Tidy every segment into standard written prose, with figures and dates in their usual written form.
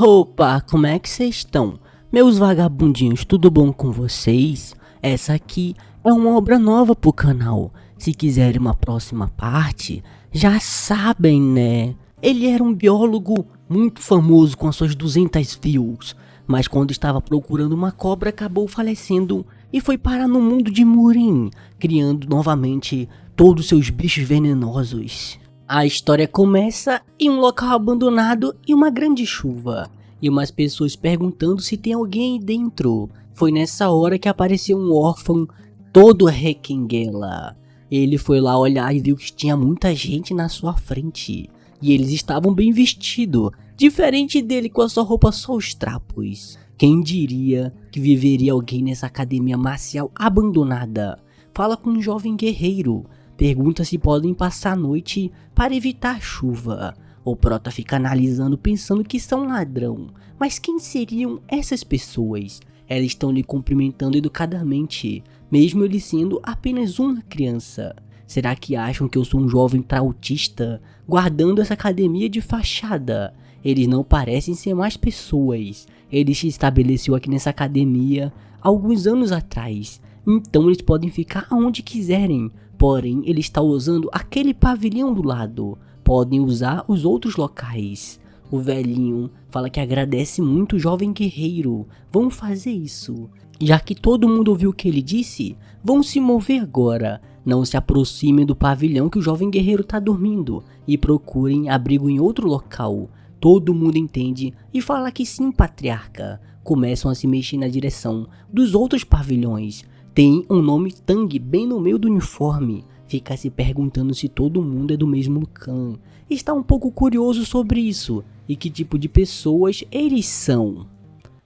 Opa, como é que vocês estão? Meus vagabundinhos, tudo bom com vocês? Essa aqui é uma obra nova pro canal. Se quiserem uma próxima parte, já sabem, né? Ele era um biólogo muito famoso com as suas 200 views, mas quando estava procurando uma cobra acabou falecendo e foi parar no mundo de Murin, criando novamente todos os seus bichos venenosos. A história começa em um local abandonado e uma grande chuva, e umas pessoas perguntando se tem alguém aí dentro. Foi nessa hora que apareceu um órfão todo requenguela. Ele foi lá olhar e viu que tinha muita gente na sua frente, e eles estavam bem vestidos, diferente dele com a sua roupa só os trapos. Quem diria que viveria alguém nessa academia marcial abandonada? Fala com um jovem guerreiro. Pergunta se podem passar a noite para evitar chuva. O prota fica analisando pensando que são ladrão. Mas quem seriam essas pessoas? Elas estão lhe cumprimentando educadamente, mesmo ele sendo apenas uma criança. Será que acham que eu sou um jovem trautista, guardando essa academia de fachada? Eles não parecem ser mais pessoas. Ele se estabeleceu aqui nessa academia alguns anos atrás. Então eles podem ficar aonde quiserem. Porém, ele está usando aquele pavilhão do lado. Podem usar os outros locais. O velhinho fala que agradece muito o jovem guerreiro. Vamos fazer isso. Já que todo mundo ouviu o que ele disse, vão se mover agora. Não se aproximem do pavilhão que o jovem guerreiro está dormindo. E procurem abrigo em outro local. Todo mundo entende e fala que sim, patriarca. Começam a se mexer na direção dos outros pavilhões. Tem um nome Tang bem no meio do uniforme. Fica se perguntando se todo mundo é do mesmo clã. Está um pouco curioso sobre isso e que tipo de pessoas eles são.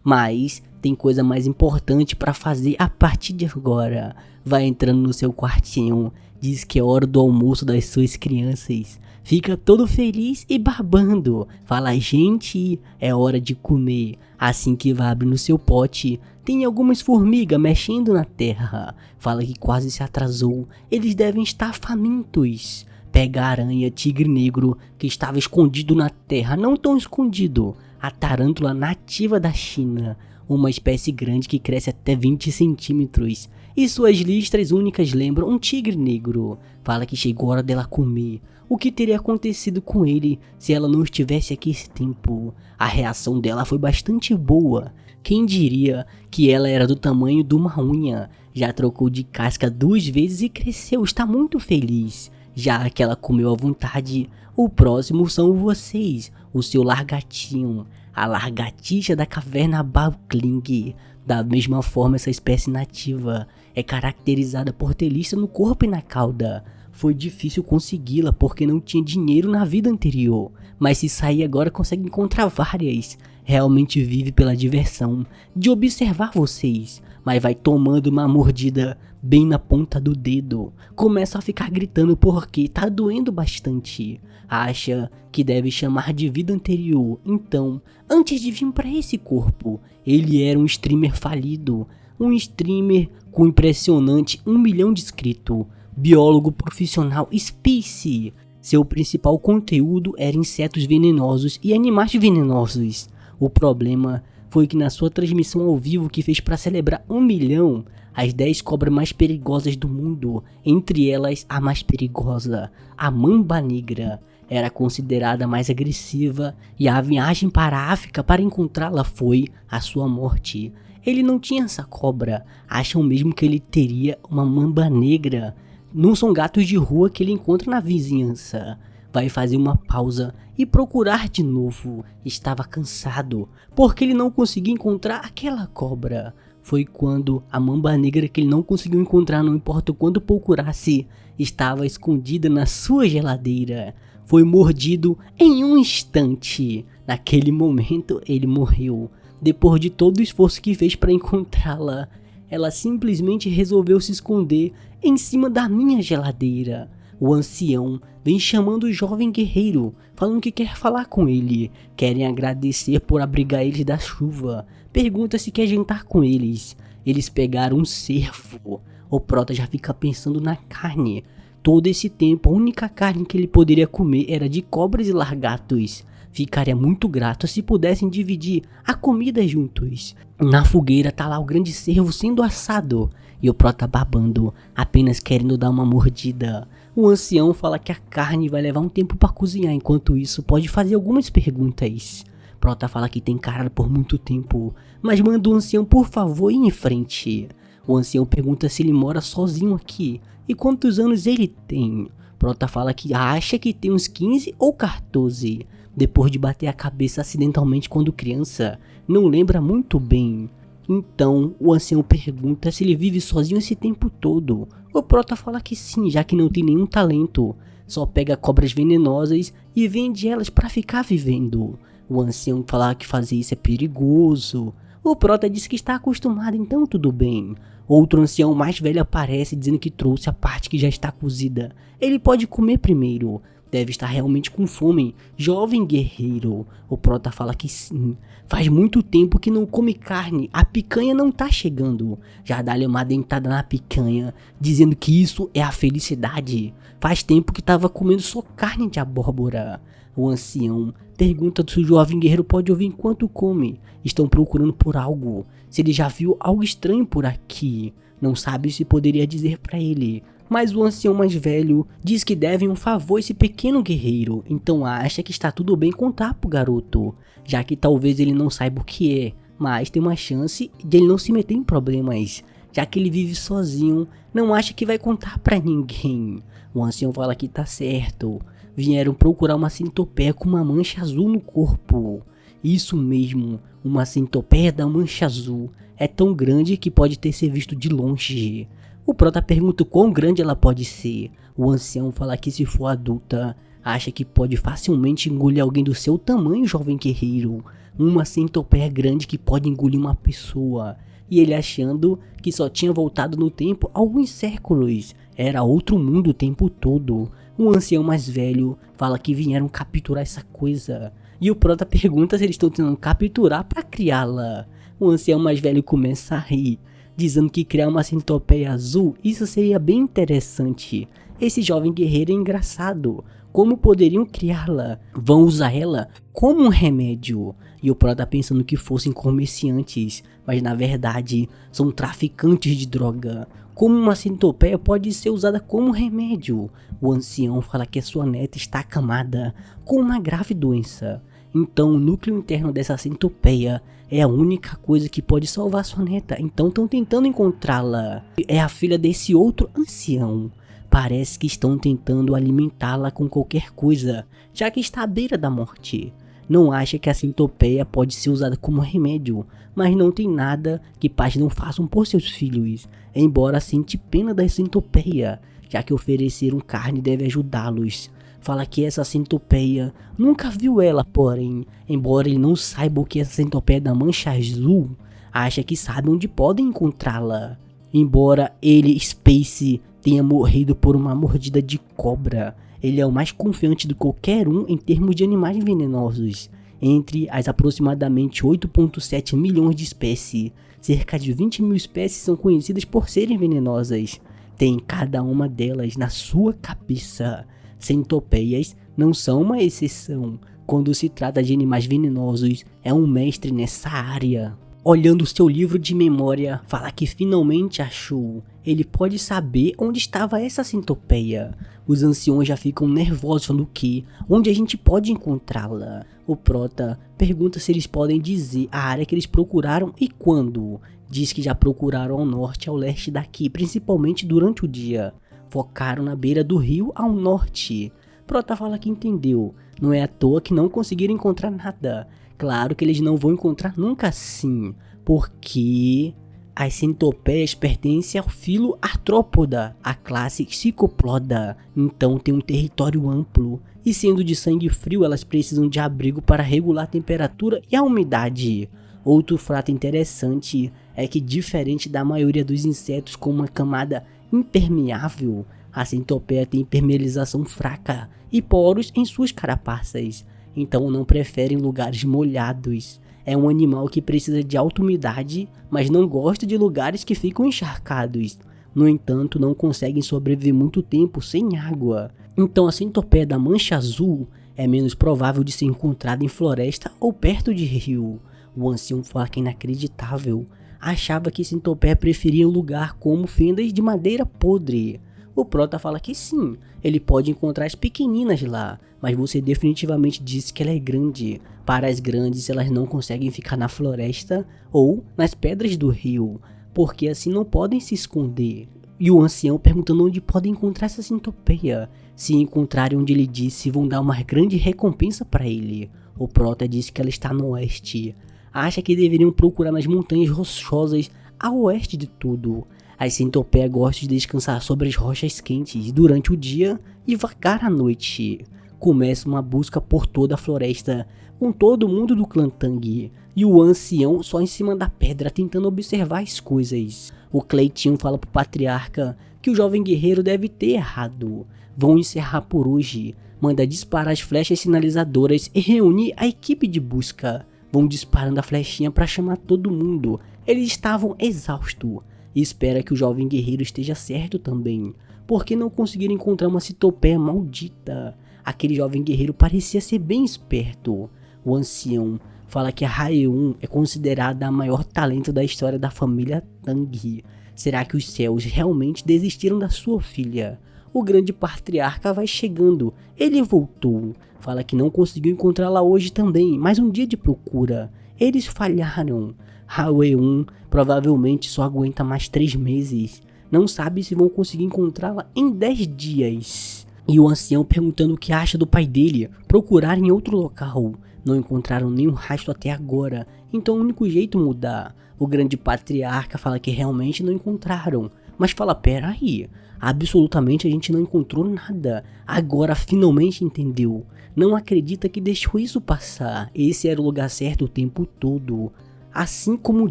Mas tem coisa mais importante para fazer a partir de agora. Vai entrando no seu quartinho, diz que é hora do almoço das suas crianças. Fica todo feliz e babando. Fala, gente, é hora de comer. Assim que vai abrir no seu pote, tem algumas formigas mexendo na terra. Fala que quase se atrasou. Eles devem estar famintos. Pega a aranha tigre negro que estava escondido na terra, não tão escondido. A tarântula nativa da China, uma espécie grande que cresce até 20 centímetros. E suas listras únicas lembram um tigre negro. Fala que chegou a hora dela comer. O que teria acontecido com ele se ela não estivesse aqui esse tempo? A reação dela foi bastante boa. Quem diria que ela era do tamanho de uma unha? Já trocou de casca 2 vezes e cresceu, está muito feliz. Já que ela comeu à vontade, o próximo são vocês, o seu largatinho, a largatixa da caverna Baukling. Da mesma forma, essa espécie nativa é caracterizada por ter lista no corpo e na cauda. Foi difícil consegui-la porque não tinha dinheiro na vida anterior, mas se sair agora consegue encontrar várias. Realmente vive pela diversão de observar vocês, mas vai tomando uma mordida bem na ponta do dedo. Começa a ficar gritando porque tá doendo bastante. Acha que deve chamar de vida anterior. Então, antes de vir para esse corpo, ele era um streamer falido. Um streamer com impressionante 1 milhão de inscritos. Biólogo profissional Space. Seu principal conteúdo era insetos venenosos e animais venenosos. O problema foi que na sua transmissão ao vivo que fez para celebrar 1 milhão, as 10 cobras mais perigosas do mundo, entre elas a mais perigosa, a mamba negra, era considerada mais agressiva e a viagem para a África para encontrá-la foi a sua morte. Ele não tinha essa cobra, acham mesmo que ele teria uma mamba negra. Não são gatos de rua que ele encontra na vizinhança. Vai fazer uma pausa e procurar de novo. Estava cansado, porque ele não conseguia encontrar aquela cobra. Foi quando a mamba negra que ele não conseguiu encontrar, não importa o quanto procurasse, estava escondida na sua geladeira. Foi mordido em um instante. Naquele momento ele morreu. Depois de todo o esforço que fez para encontrá-la, ela simplesmente resolveu se esconder em cima da minha geladeira. O ancião vem chamando o jovem guerreiro, falando que quer falar com ele. Querem agradecer por abrigar eles da chuva. Pergunta se quer jantar com eles. Eles pegaram um cervo. O prota já fica pensando na carne. Todo esse tempo a única carne que ele poderia comer era de cobras e lagartos. Ficaria muito grato se pudessem dividir a comida juntos. Na fogueira tá lá o grande cervo sendo assado e o prota babando, apenas querendo dar uma mordida. O ancião fala que a carne vai levar um tempo para cozinhar, enquanto isso pode fazer algumas perguntas. Prota fala que tem cara por muito tempo, mas manda o ancião por favor ir em frente. O ancião pergunta se ele mora sozinho aqui e quantos anos ele tem. Prota fala que acha que tem uns 15 ou 14, depois de bater a cabeça acidentalmente quando criança, não lembra muito bem. Então o ancião pergunta se ele vive sozinho esse tempo todo. O prota fala que sim, já que não tem nenhum talento, só pega cobras venenosas e vende elas para ficar vivendo. O ancião fala que fazer isso é perigoso. O prota diz que está acostumado, então tudo bem. Outro ancião mais velho aparece dizendo que trouxe a parte que já está cozida. Ele pode comer primeiro. Deve estar realmente com fome, jovem guerreiro. O prota fala que sim. Faz muito tempo que não come carne, a picanha não tá chegando. Já dá-lhe uma dentada na picanha, dizendo que isso é a felicidade. Faz tempo que tava comendo só carne de abóbora. O ancião pergunta se o jovem guerreiro pode ouvir enquanto come. Estão procurando por algo. Se ele já viu algo estranho por aqui. Não sabe se poderia dizer pra ele. Mas o ancião mais velho diz que devem um favor a esse pequeno guerreiro, então acha que está tudo bem contar pro garoto, já que talvez ele não saiba o que é, mas tem uma chance de ele não se meter em problemas, já que ele vive sozinho, não acha que vai contar pra ninguém. O ancião fala que tá certo, vieram procurar uma centopeia com uma mancha azul no corpo. Isso mesmo, uma centopeia da mancha azul, é tão grande que pode ter sido visto de longe. O prota pergunta quão grande ela pode ser. O ancião fala que se for adulta, acha que pode facilmente engolir alguém do seu tamanho, jovem guerreiro. Uma centopeia grande que pode engolir uma pessoa. E ele achando que só tinha voltado no tempo alguns séculos. Era outro mundo o tempo todo. O ancião mais velho fala que vieram capturar essa coisa. E o prota pergunta se eles estão tentando capturar para criá-la. O ancião mais velho começa a rir, dizendo que criar uma centopeia azul, isso seria bem interessante. Esse jovem guerreiro é engraçado. Como poderiam criá-la? Vão usar ela como um remédio. E o prota pensando que fossem comerciantes, mas na verdade são traficantes de droga. Como uma centopeia pode ser usada como remédio? O ancião fala que a sua neta está acamada com uma grave doença. Então o núcleo interno dessa centopeia é a única coisa que pode salvar sua neta. Então estão tentando encontrá-la. É a filha desse outro ancião. Parece que estão tentando alimentá-la com qualquer coisa, já que está à beira da morte. Não acha que a centopeia pode ser usada como remédio, mas não tem nada que pais não façam por seus filhos, embora sente pena da centopeia, já que ofereceram carne deve ajudá-los. Fala que essa centopeia nunca viu ela, porém, embora ele não saiba o que é essa centopeia da mancha azul, acha que sabe onde podem encontrá-la. Embora ele, Space, tenha morrido por uma mordida de cobra, ele é o mais confiante de qualquer um em termos de animais venenosos. Entre as aproximadamente 8,7 milhões de espécies, cerca de 20 mil espécies são conhecidas por serem venenosas. Tem cada uma delas na sua cabeça. Centopeias não são uma exceção. Quando se trata de animais venenosos, é um mestre nessa área. Olhando seu livro de memória, fala que finalmente achou. Ele pode saber onde estava essa centopeia. Os anciões já ficam nervosos falando que, onde a gente pode encontrá-la. O prota pergunta se eles podem dizer a área que eles procuraram e quando. Diz que já procuraram ao norte e ao leste daqui, principalmente durante o dia. Focaram na beira do rio ao norte. Prota fala que entendeu. Não é à toa que não conseguiram encontrar nada. Claro que eles não vão encontrar nunca assim, porque as centopeias pertencem ao filo Arthropoda, a classe Cicoploda, então tem um território amplo, e sendo de sangue frio elas precisam de abrigo para regular a temperatura e a umidade. Outro fato interessante é que, diferente da maioria dos insetos com uma camada impermeável, a centopeia tem impermeabilização fraca e poros em suas carapaças. Então não preferem lugares molhados. É um animal que precisa de alta umidade, mas não gosta de lugares que ficam encharcados. No entanto, não conseguem sobreviver muito tempo sem água. Então a centopeia da mancha azul é menos provável de ser encontrado em floresta ou perto de rio. O ancião fala que é inacreditável. Achava que centopeia preferia um lugar como fendas de madeira podre. O prota fala que sim, ele pode encontrar as pequeninas lá, mas você definitivamente disse que ela é grande. Para as grandes, elas não conseguem ficar na floresta ou nas pedras do rio, porque assim não podem se esconder. E o ancião perguntando onde podem encontrar essa centopeia. Se encontrarem onde ele disse, vão dar uma grande recompensa para ele. O prota disse que ela está no oeste. Acha que deveriam procurar nas montanhas rochosas a oeste de tudo. As centopeias gostam de descansar sobre as rochas quentes durante o dia e vagar à noite. Começa uma busca por toda a floresta, com todo mundo do clã Tang, e o ancião só em cima da pedra tentando observar as coisas. O Cleitinho fala pro patriarca que o jovem guerreiro deve ter errado. Vão encerrar por hoje, manda disparar as flechas sinalizadoras e reunir a equipe de busca. Vão disparando a flechinha para chamar todo mundo. Eles estavam exaustos. E espera que o jovem guerreiro esteja certo também, porque não conseguiram encontrar uma centopeia maldita. Aquele jovem guerreiro parecia ser bem esperto. O ancião fala que a Raeun é considerada a maior talento da história da família Tang. Será que os céus realmente desistiram da sua filha? O grande patriarca vai chegando. Ele voltou. Fala que não conseguiu encontrá-la hoje também, mais um dia de procura. Eles falharam. Raeun provavelmente só aguenta mais 3 meses. Não sabe se vão conseguir encontrá-la em 10 dias. E o ancião perguntando o que acha do pai dele. Procurar em outro local. Não encontraram nenhum rastro até agora. Então o único jeito é mudar. O grande patriarca fala que realmente não encontraram. Mas fala, pera aí. Absolutamente a gente não encontrou nada. Agora finalmente entendeu. Não acredita que deixou isso passar. Esse era o lugar certo o tempo todo. Assim como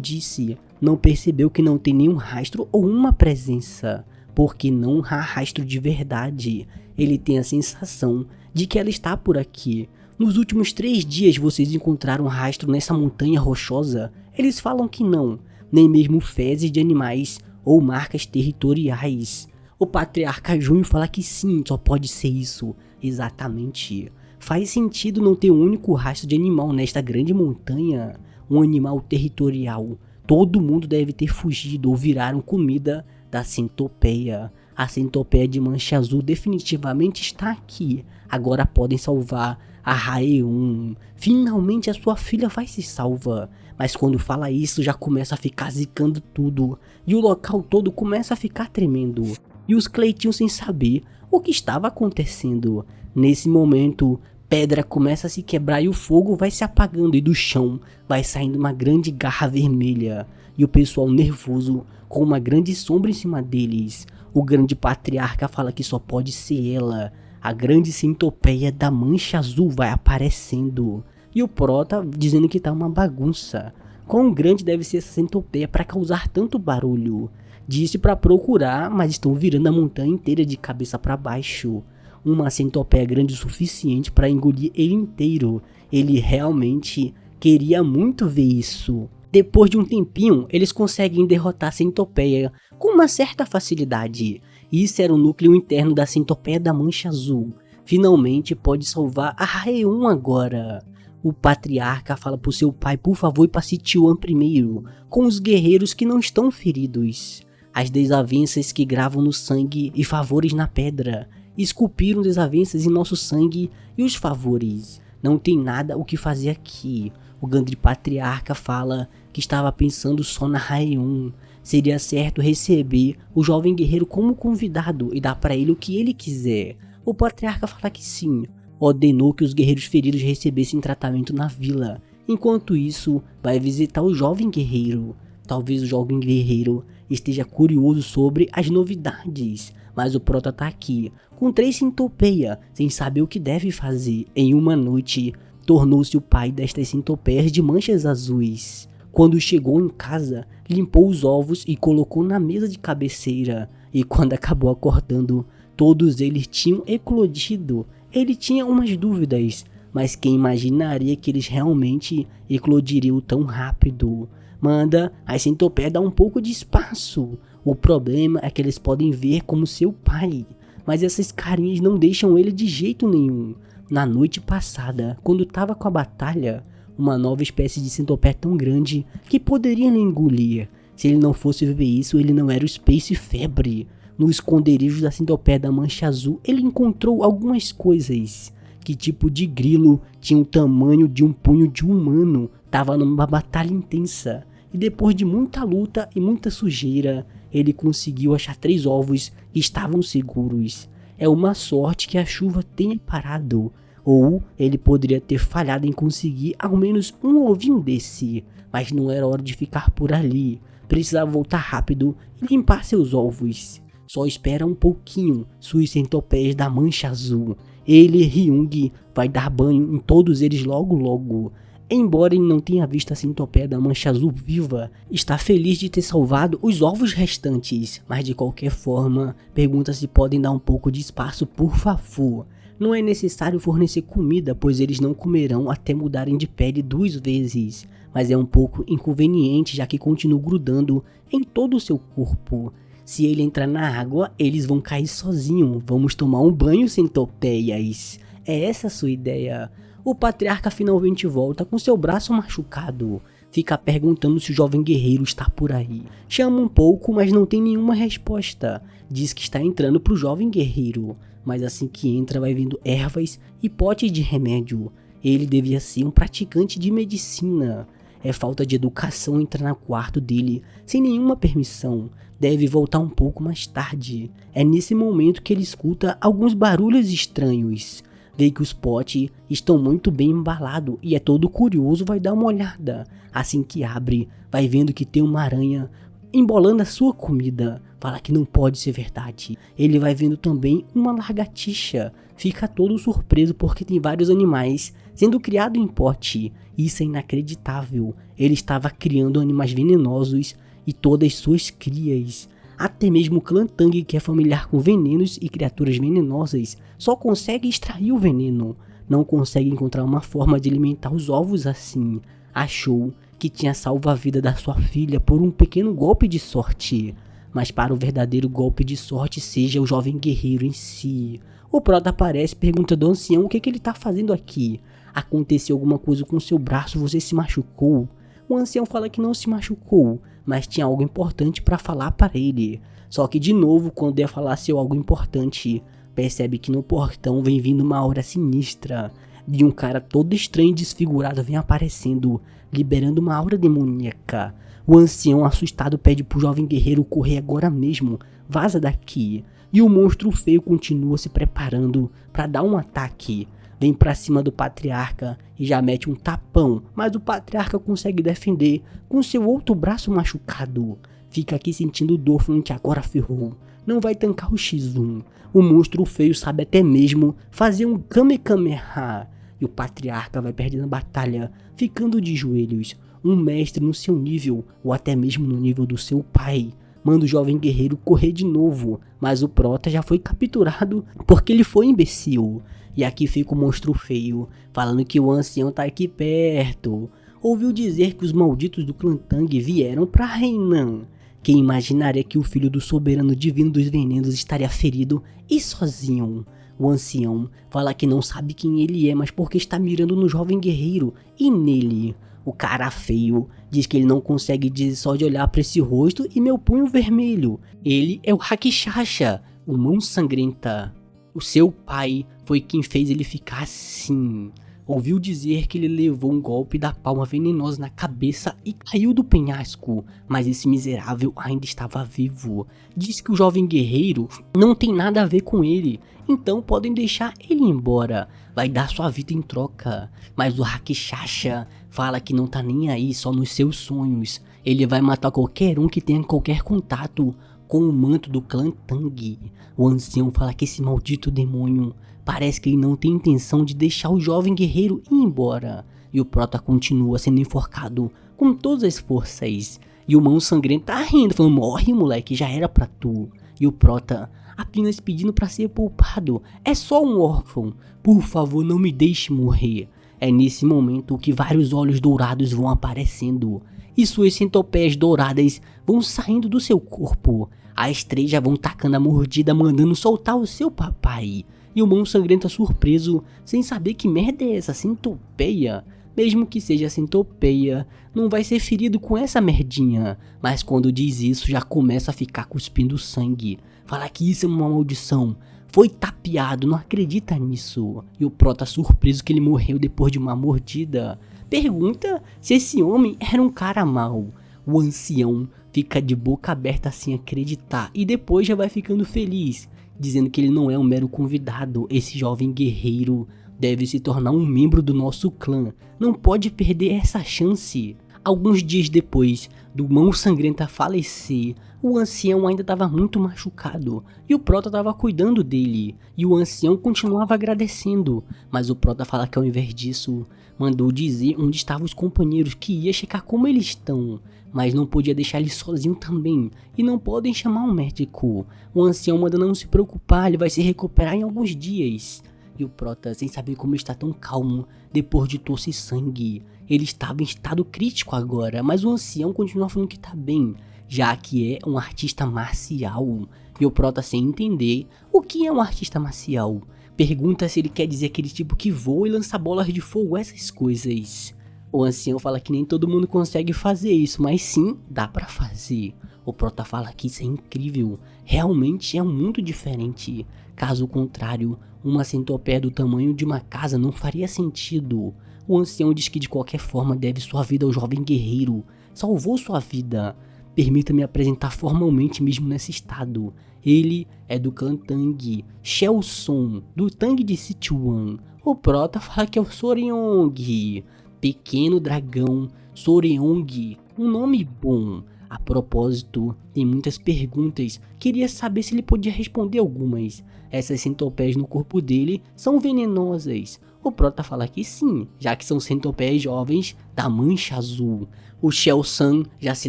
disse, não percebeu que não tem nenhum rastro ou uma presença, porque não há rastro de verdade. Ele tem a sensação de que ela está por aqui. Nos últimos 3 dias vocês encontraram rastro nessa montanha rochosa? Eles falam que não, nem mesmo fezes de animais ou marcas territoriais. O patriarca Junho fala que sim, só pode ser isso. Exatamente. Faz sentido não ter um único rastro de animal nesta grande montanha. Um animal territorial. Todo mundo deve ter fugido ou viraram comida da centopeia. A centopeia de mancha azul definitivamente está aqui. Agora podem salvar a Raeun. Finalmente a sua filha vai se salvar. Mas quando fala isso já começa a ficar zicando tudo. E o local todo começa a ficar tremendo. E os Cleitinhos sem saber o que estava acontecendo. Nesse momento, pedra começa a se quebrar e o fogo vai se apagando e do chão vai saindo uma grande garra vermelha. E o pessoal nervoso com uma grande sombra em cima deles. O grande patriarca fala que só pode ser ela. A grande centopeia da mancha azul vai aparecendo. E o prota dizendo que tá uma bagunça. Quão grande deve ser essa centopeia para causar tanto barulho? Disse para procurar, mas estão virando a montanha inteira de cabeça para baixo. Uma centopeia grande o suficiente para engolir ele inteiro. Ele realmente queria muito ver isso. Depois de um tempinho, eles conseguem derrotar a centopeia com uma certa facilidade. Isso era o núcleo interno da centopeia da mancha azul. Finalmente pode salvar a Raeun agora. O patriarca fala pro seu pai, por favor, ir pra Sitiuan primeiro, com os guerreiros que não estão feridos. As desavenças que gravam no sangue e favores na pedra. Esculpiram desavenças em nosso sangue e os favores. Não tem nada o que fazer aqui. O grande patriarca fala que estava pensando só na Raeun. Seria certo receber o jovem guerreiro como convidado e dar para ele o que ele quiser. O patriarca fala que sim. Ordenou que os guerreiros feridos recebessem tratamento na vila. Enquanto isso, vai visitar o jovem guerreiro. Talvez o jovem guerreiro esteja curioso sobre as novidades. Mas o prota tá aqui, com 3 centopeias, sem saber o que deve fazer. Em uma noite, tornou-se o pai destas centopeias de manchas azuis. Quando chegou em casa, limpou os ovos e colocou na mesa de cabeceira. E quando acabou acordando, todos eles tinham eclodido. Ele tinha umas dúvidas, mas quem imaginaria que eles realmente eclodiriam tão rápido? Manda as centopeias dar um pouco de espaço. O problema é que eles podem ver como seu pai, mas essas carinhas não deixam ele de jeito nenhum. na noite passada, quando estava com a batalha, uma nova espécie de centopeia tão grande que poderia lhe engolir. Se ele não fosse ver isso, ele não era o Space Febre. No esconderijo da centopeia da Mancha Azul, ele encontrou algumas coisas. Que tipo de grilo tinha o tamanho de um punho de um humano, tava numa batalha intensa. E depois de muita luta e muita sujeira, ele conseguiu achar 3 ovos que estavam seguros. É uma sorte que a chuva tenha parado, ou ele poderia ter falhado em conseguir ao menos um ovinho desse, mas não era hora de ficar por ali, precisava voltar rápido e limpar seus ovos. Só espera um pouquinho, suas centopeias da Mancha Azul. Ele, Ryung, vai dar banho em todos eles logo logo. Embora ele não tenha visto a centopeia da Mancha Azul viva, está feliz de ter salvado os ovos restantes, mas de qualquer forma, pergunta se podem dar um pouco de espaço por favor. Não é necessário fornecer comida, pois eles não comerão até mudarem de pele 2 vezes, mas é um pouco inconveniente já que continua grudando em todo o seu corpo. Se ele entrar na água, eles vão cair sozinho. Vamos tomar um banho, centopeias. É essa a sua ideia? O patriarca finalmente volta com seu braço machucado. Fica perguntando se o jovem guerreiro está por aí. Chama um pouco, mas não tem nenhuma resposta. Diz que está entrando pro jovem guerreiro, mas assim que entra vai vendo ervas e potes de remédio. Ele devia ser um praticante de medicina. É falta de educação entrar no quarto dele sem nenhuma permissão. Deve voltar um pouco mais tarde. É nesse momento que ele escuta alguns barulhos estranhos. Vê que os potes estão muito bem embalados e é todo curioso, vai dar uma olhada. Assim que abre, vai vendo que tem uma aranha embolando a sua comida. Fala que não pode ser verdade. Ele vai vendo também uma lagartixa. Fica todo surpreso porque tem vários animais sendo criados em pote. Isso é inacreditável. Ele estava criando animais venenosos e todas as suas crias. Até mesmo o clã Tang, que é familiar com venenos e criaturas venenosas, só consegue extrair o veneno. Não consegue encontrar uma forma de alimentar os ovos assim. Achou que tinha salvo a vida da sua filha por um pequeno golpe de sorte. Mas para o verdadeiro golpe de sorte seja o jovem guerreiro em si. O Prota aparece e pergunta do ancião o que ele está fazendo aqui. Aconteceu alguma coisa com seu braço, você se machucou? O ancião fala que não se machucou, mas tinha algo importante para falar para ele. Só que de novo, quando ia falar seu algo importante, percebe que no portão vem vindo uma aura sinistra. De um cara todo estranho e desfigurado vem aparecendo, liberando uma aura demoníaca. O ancião assustado pede pro jovem guerreiro correr agora mesmo, vaza daqui. E o monstro feio continua se preparando para dar um ataque. Vem pra cima do patriarca e já mete um tapão, mas o patriarca consegue defender com seu outro braço machucado. Fica aqui sentindo dor, falando que agora ferrou. Não vai tancar o X1. O monstro feio sabe até mesmo fazer um Kamehameha. E o patriarca vai perdendo a batalha, ficando de joelhos. Um mestre no seu nível, ou até mesmo no nível do seu pai, manda o jovem guerreiro correr de novo, mas o Prota já foi capturado porque ele foi imbecil. E aqui fica o monstro feio, falando que o ancião tá aqui perto. Ouviu dizer que os malditos do clã Tang vieram pra Hainan. Quem imaginaria que o filho do soberano divino dos venenos estaria ferido e sozinho? O ancião fala que não sabe quem ele é, mas porque está mirando no jovem guerreiro e nele. O cara feio diz que ele não consegue dizer só de olhar para esse rosto e meu punho vermelho. Ele é o Rakshasha, o mão sangrenta. O seu pai foi quem fez ele ficar assim. Ouviu dizer que ele levou um golpe da palma venenosa na cabeça e caiu do penhasco, mas esse miserável ainda estava vivo. Diz que o jovem guerreiro não tem nada a ver com ele, então podem deixar ele embora, vai dar sua vida em troca. Mas o Rakshasha fala que não tá nem aí, só nos seus sonhos. Ele vai matar qualquer um que tenha qualquer contato com o manto do clã Tang. O ancião fala que esse maldito demônio parece que ele não tem intenção de deixar o jovem guerreiro ir embora. E o Prota continua sendo enforcado com todas as forças. E o mão sangrento tá rindo, falando, morre moleque, já era pra tu. E o Prota apenas pedindo pra ser poupado, é só um órfão, por favor não me deixe morrer. É nesse momento que vários olhos dourados vão aparecendo. E suas centopeias douradas vão saindo do seu corpo. As três já vão tacando a mordida, mandando soltar o seu papai. E o Mão Sangrenta surpreso, sem saber que merda é essa centopeia. Mesmo que seja centopeia, não vai ser ferido com essa merdinha. Mas quando diz isso, já começa a ficar cuspindo sangue. Fala que isso é uma maldição. Foi tapeado, não acredita nisso. E o Prota surpreso que ele morreu depois de uma mordida. Pergunta se esse homem era um cara mau. O ancião fica de boca aberta sem acreditar e depois já vai ficando feliz, dizendo que ele não é um mero convidado. Esse jovem guerreiro deve se tornar um membro do nosso clã. Não pode perder essa chance. Alguns dias depois do Mão Sangrenta falecer, o ancião ainda estava muito machucado e o Prota estava cuidando dele. E o ancião continuava agradecendo, mas o Prota fala que ao invés disso, mandou dizer onde estavam os companheiros, que ia checar como eles estão. Mas não podia deixar ele sozinho também, e não podem chamar um médico. O ancião manda não se preocupar, ele vai se recuperar em alguns dias. E o Prota, sem saber como está tão calmo, depois de tosse sangue. Ele estava em estado crítico agora, mas o ancião continua falando que está bem, já que é um artista marcial. E o Prota, sem entender o que é um artista marcial, pergunta se ele quer dizer aquele tipo que voa e lança bolas de fogo, essas coisas. O ancião fala que nem todo mundo consegue fazer isso, mas sim, dá pra fazer. O Prota fala que isso é incrível, realmente é um mundo diferente. Caso contrário, uma centopeia do tamanho de uma casa não faria sentido. O ancião diz que de qualquer forma deve sua vida ao jovem guerreiro. Salvou sua vida. Permita-me apresentar formalmente mesmo nesse estado. Ele é do clã Tang, Shelson, do Tang de Sichuan. O Prota fala que é o Soryong. Pequeno dragão Soryong, um nome bom. A propósito, tem muitas perguntas, queria saber se ele podia responder algumas. Essas centopeias no corpo dele são venenosas. O Prota fala que sim, já que são centopeias jovens da mancha azul. O Shell-san já se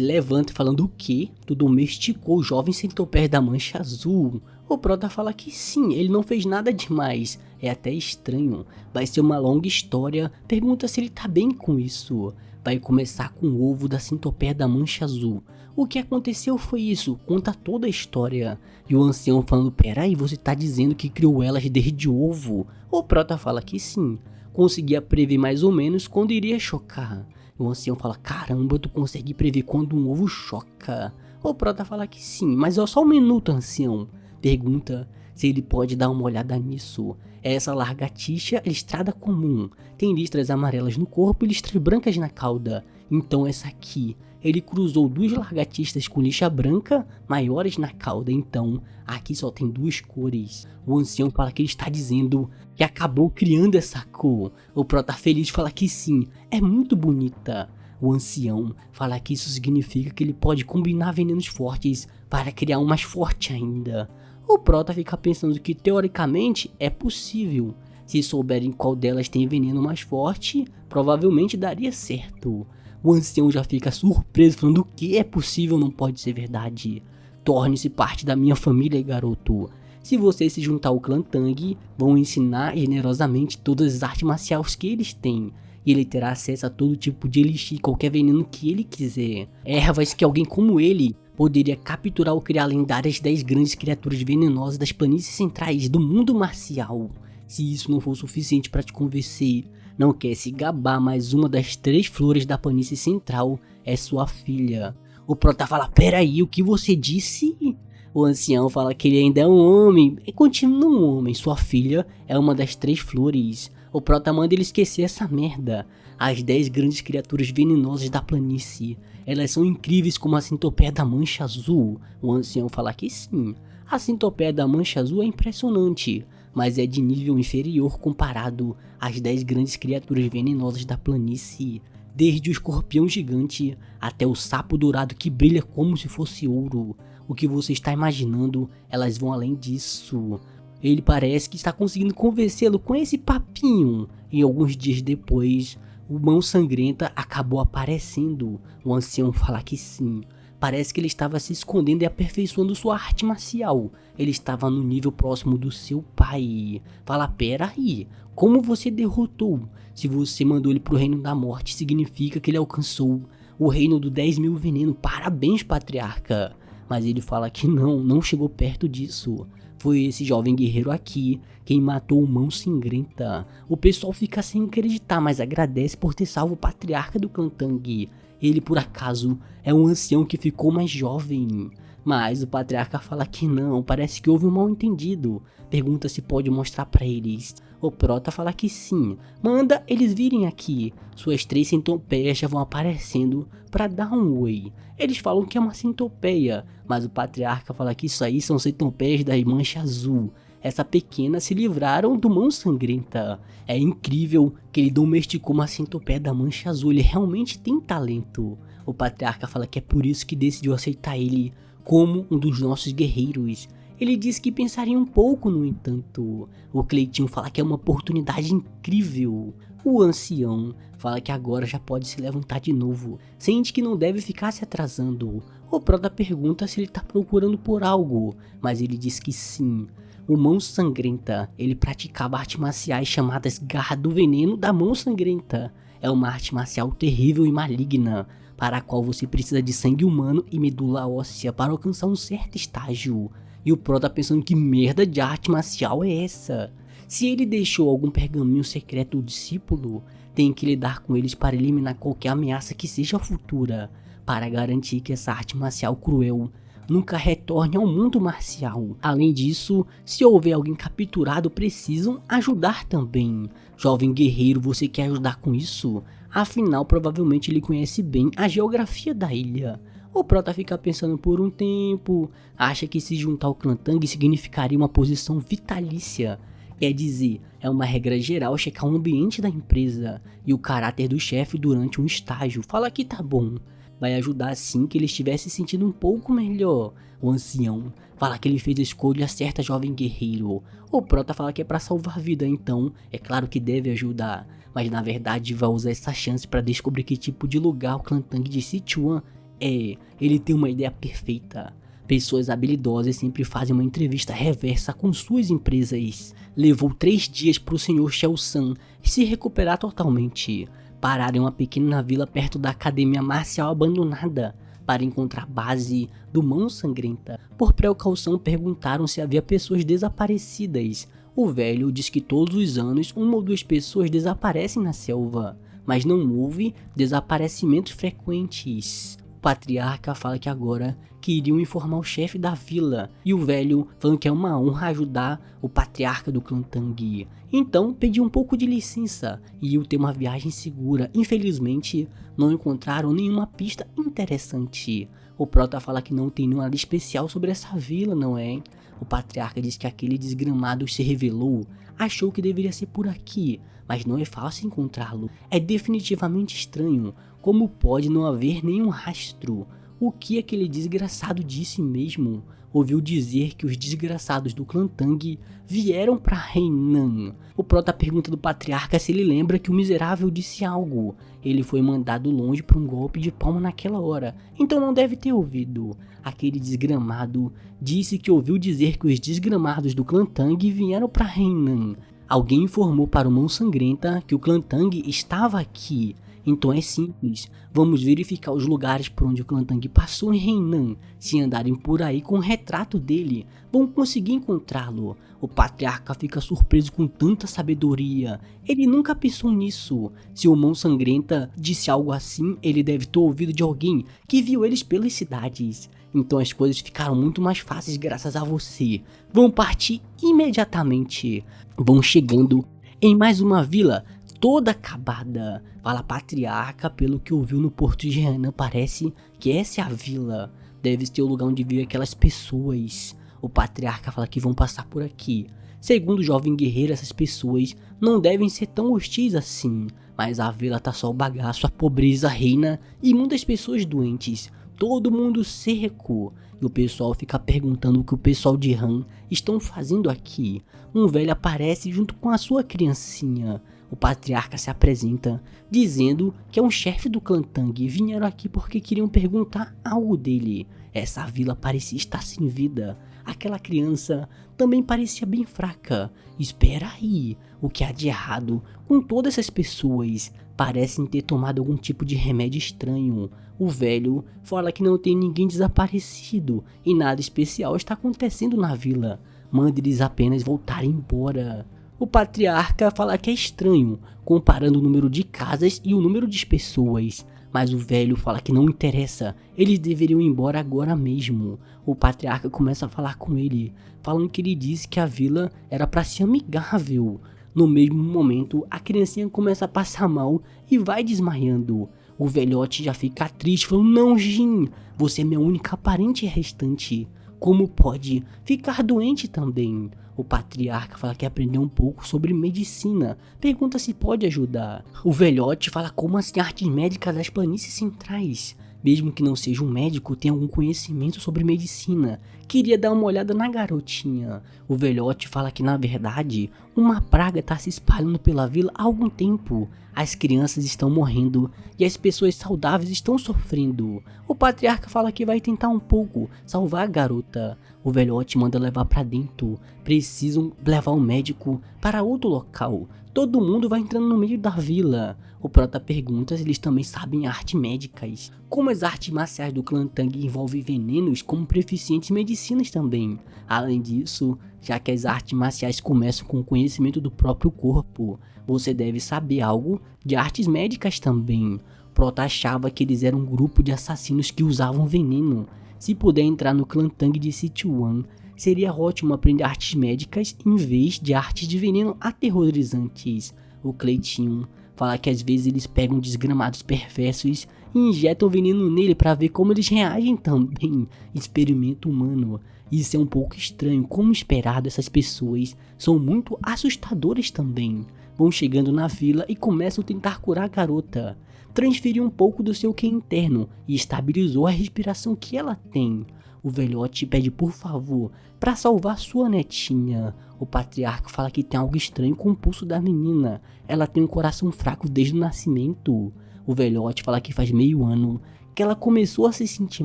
levanta falando o quê? Tu domesticou os jovens centopeias da mancha azul? O Prota fala que sim, ele não fez nada demais, é até estranho, vai ser uma longa história, pergunta se ele tá bem com isso. Vai começar com o ovo da centopeia da mancha azul. O que aconteceu foi isso, conta toda a história. E o ancião falando, peraí, você tá dizendo que criou elas desde o ovo? O Prota fala que sim, conseguia prever mais ou menos quando iria chocar. O ancião fala, caramba, tu consegue prever quando um ovo choca? O Prota fala que sim, mas é só um minuto, ancião. Pergunta se ele pode dar uma olhada nisso. Essa lagartixa listrada comum, tem listras amarelas no corpo e listras brancas na cauda. Então essa aqui, ele cruzou duas lagartixas com lixa branca maiores na cauda, então aqui só tem duas cores. O ancião fala que ele está dizendo que acabou criando essa cor. O Prota feliz fala que sim, é muito bonita. O ancião fala que isso significa que ele pode combinar venenos fortes para criar um mais forte ainda. O Prota fica pensando que teoricamente é possível. Se souberem qual delas tem veneno mais forte, provavelmente daria certo. O ancião já fica surpreso falando o que é possível, não pode ser verdade. Torne-se parte da minha família, garoto. Se você se juntar ao clã Tang, vão ensinar generosamente todas as artes marciais que eles têm. E ele terá acesso a todo tipo de elixir, qualquer veneno que ele quiser. Ervas que alguém como ele poderia capturar ou criar lendárias 10 grandes criaturas venenosas das planícies centrais do mundo marcial. Se isso não for suficiente para te convencer, não quer se gabar, mas uma das 3 flores da planície central é sua filha. O Prota fala, peraí, o que você disse? O ancião fala que ele ainda é um homem, e continua um homem, sua filha é uma das 3 flores. O Prota manda ele esquecer essa merda. As 10 grandes criaturas venenosas da planície, elas são incríveis como a centopeia da mancha azul. O ancião fala que sim, a centopeia da mancha azul é impressionante, mas é de nível inferior comparado às 10 grandes criaturas venenosas da planície. Desde o escorpião gigante até o sapo dourado que brilha como se fosse ouro. O que você está imaginando, elas vão além disso. Ele parece que está conseguindo convencê-lo com esse papinho. E alguns dias depois, o Mão Sangrenta acabou aparecendo. O ancião fala que sim. Parece que ele estava se escondendo e aperfeiçoando sua arte marcial. Ele estava no nível próximo do seu pai. Fala, pera aí, como você derrotou? Se você mandou ele pro reino da morte, significa que ele alcançou o reino do 10.000 veneno. Parabéns, patriarca. Mas ele fala que não chegou perto disso. Foi esse jovem guerreiro aqui quem matou o Mão Sangrenta. O pessoal fica sem acreditar, mas agradece por ter salvo o patriarca do clã Tang. Ele, por acaso, é um ancião que ficou mais jovem. Mas o patriarca fala que não, parece que houve um mal-entendido. Pergunta se pode mostrar pra eles. O Prota fala que sim, manda eles virem aqui. Suas 3 centopeias já vão aparecendo pra dar um oi. Eles falam que é uma centopeia, mas o patriarca fala que isso aí são centopeias da Mancha Azul. Essa pequena se livraram do Mão Sangrenta. É incrível que ele domesticou uma centopeia da Mancha Azul, ele realmente tem talento. O patriarca fala que é por isso que decidiu aceitar ele como um dos nossos guerreiros. Ele diz que pensaria um pouco, no entanto. O Cleitinho fala que é uma oportunidade incrível. O ancião fala que agora já pode se levantar de novo. Sente que não deve ficar se atrasando. O Prota pergunta se ele está procurando por algo, mas ele diz que sim. O Mão Sangrenta, ele praticava artes marciais chamadas Garra do Veneno da Mão Sangrenta. É uma arte marcial terrível e maligna, para a qual você precisa de sangue humano e medula óssea para alcançar um certo estágio. E o Pro tá pensando que merda de arte marcial é essa? Se ele deixou algum pergaminho secreto do discípulo, tem que lidar com eles para eliminar qualquer ameaça que seja futura, para garantir que essa arte marcial cruel nunca retorne ao mundo marcial. Além disso, se houver alguém capturado, precisam ajudar também. Jovem guerreiro, você quer ajudar com isso? Afinal, provavelmente ele conhece bem a geografia da ilha. O Prota fica pensando por um tempo, acha que se juntar ao clã Tang significaria uma posição vitalícia. Quer dizer, é uma regra geral checar o ambiente da empresa e o caráter do chefe durante um estágio. Fala que tá bom. Vai ajudar assim que ele estivesse se sentindo um pouco melhor. O ancião fala que ele fez a escolha certa, jovem guerreiro. O Prota fala que é pra salvar a vida, então é claro que deve ajudar. Mas na verdade vai usar essa chance pra descobrir que tipo de lugar o clã Tang de Sichuan é. Ele tem uma ideia perfeita. Pessoas habilidosas sempre fazem uma entrevista reversa com suas empresas. Levou 3 dias pro Sr. Shao-san se recuperar totalmente. Pararam em uma pequena vila perto da academia marcial abandonada para encontrar a base do Mão Sangrenta. Por precaução perguntaram se havia pessoas desaparecidas. O velho diz que todos os anos 1 ou 2 pessoas desaparecem na selva, mas não houve desaparecimentos frequentes. O patriarca fala que agora queriam informar o chefe da vila, e o velho falando que é uma honra ajudar o patriarca do clã Tang. Então pediu um pouco de licença e iam ter uma viagem segura. Infelizmente não encontraram nenhuma pista interessante. O Prota fala que não tem nada especial sobre essa vila, não é? O patriarca diz que aquele desgramado se revelou, achou que deveria ser por aqui, mas não é fácil encontrá-lo. É definitivamente estranho, como pode não haver nenhum rastro? O que aquele desgraçado disse mesmo? Ouviu dizer que os desgraçados do clã Tang vieram para Hainan. O Prota pergunta do patriarca se ele lembra que o miserável disse algo. Ele foi mandado longe para um golpe de palma naquela hora, então não deve ter ouvido. Aquele desgramado disse que ouviu dizer que os desgramados do clã Tang vieram para Hainan. Alguém informou para o Mão Sangrenta que o clã Tang estava aqui. Então é simples, vamos verificar os lugares por onde o clã Tang passou em Hainan. Se andarem por aí com o retrato dele, vão conseguir encontrá-lo. O patriarca fica surpreso com tanta sabedoria, ele nunca pensou nisso. Se o Mão Sangrenta disse algo assim, ele deve ter ouvido de alguém que viu eles pelas cidades. Então as coisas ficaram muito mais fáceis graças a você. Vão partir imediatamente. Vão chegando em mais uma vila toda acabada. Fala patriarca, pelo que ouviu no porto de Hainan, parece que essa é a vila. Deve ser o lugar onde vivem aquelas pessoas. O patriarca fala que vão passar por aqui. Segundo o jovem guerreiro, essas pessoas não devem ser tão hostis assim. Mas a vila tá só o bagaço, a pobreza reina e muitas pessoas doentes. Todo mundo seco. E o pessoal fica perguntando o que o pessoal de Han estão fazendo aqui. Um velho aparece junto com a sua criancinha. O patriarca se apresenta, dizendo que é um chefe do clã Tang e vieram aqui porque queriam perguntar algo dele. Essa vila parecia estar sem vida. Aquela criança também parecia bem fraca. Espera aí, o que há de errado com todas essas pessoas? Parecem ter tomado algum tipo de remédio estranho. O velho fala que não tem ninguém desaparecido e nada especial está acontecendo na vila. manda eles apenas voltarem embora. O patriarca fala que é estranho, comparando o número de casas e o número de pessoas, mas o velho fala que não interessa, eles deveriam ir embora agora mesmo. O patriarca começa a falar com ele, falando que ele disse que a vila era para ser amigável. No mesmo momento, a criancinha começa a passar mal e vai desmaiando. O velhote já fica triste, falando: não, Jin, você é minha única parente restante. Como pode ficar doente também? O patriarca fala que aprendeu um pouco sobre medicina, pergunta se pode ajudar. O velhote fala como assim artes médicas das planícies centrais. Mesmo que não seja um médico, tem algum conhecimento sobre medicina. Queria dar uma olhada na garotinha. O velhote fala que na verdade, uma praga está se espalhando pela vila há algum tempo. As crianças estão morrendo e as pessoas saudáveis estão sofrendo. O patriarca fala que vai tentar um pouco salvar a garota. O velhote manda levar para dentro. Precisam levar o médico para outro local. Todo mundo vai entrando no meio da vila. O prota pergunta se eles também sabem artes médicas. Como as artes marciais do clã Tang envolvem venenos, como proficientes em medicinas também. Além disso, já que as artes marciais começam com o conhecimento do próprio corpo, você deve saber algo de artes médicas também. Prota achava que eles eram um grupo de assassinos que usavam veneno. Se puder entrar no clã Tang de Sichuan, seria ótimo aprender artes médicas em vez de artes de veneno aterrorizantes. O Cleitinho fala que às vezes eles pegam desgramados perversos e injetam veneno nele para ver como eles reagem também. Experimento humano. Isso é um pouco estranho, como esperado, essas pessoas são muito assustadoras também. Vão chegando na vila e começam a tentar curar a garota. Transferiu um pouco do seu QI interno e estabilizou a respiração que ela tem. O velhote pede por favor para salvar sua netinha. O patriarca fala que tem algo estranho com o pulso da menina. Ela tem um coração fraco desde o nascimento. O velhote fala que faz meio ano que ela começou a se sentir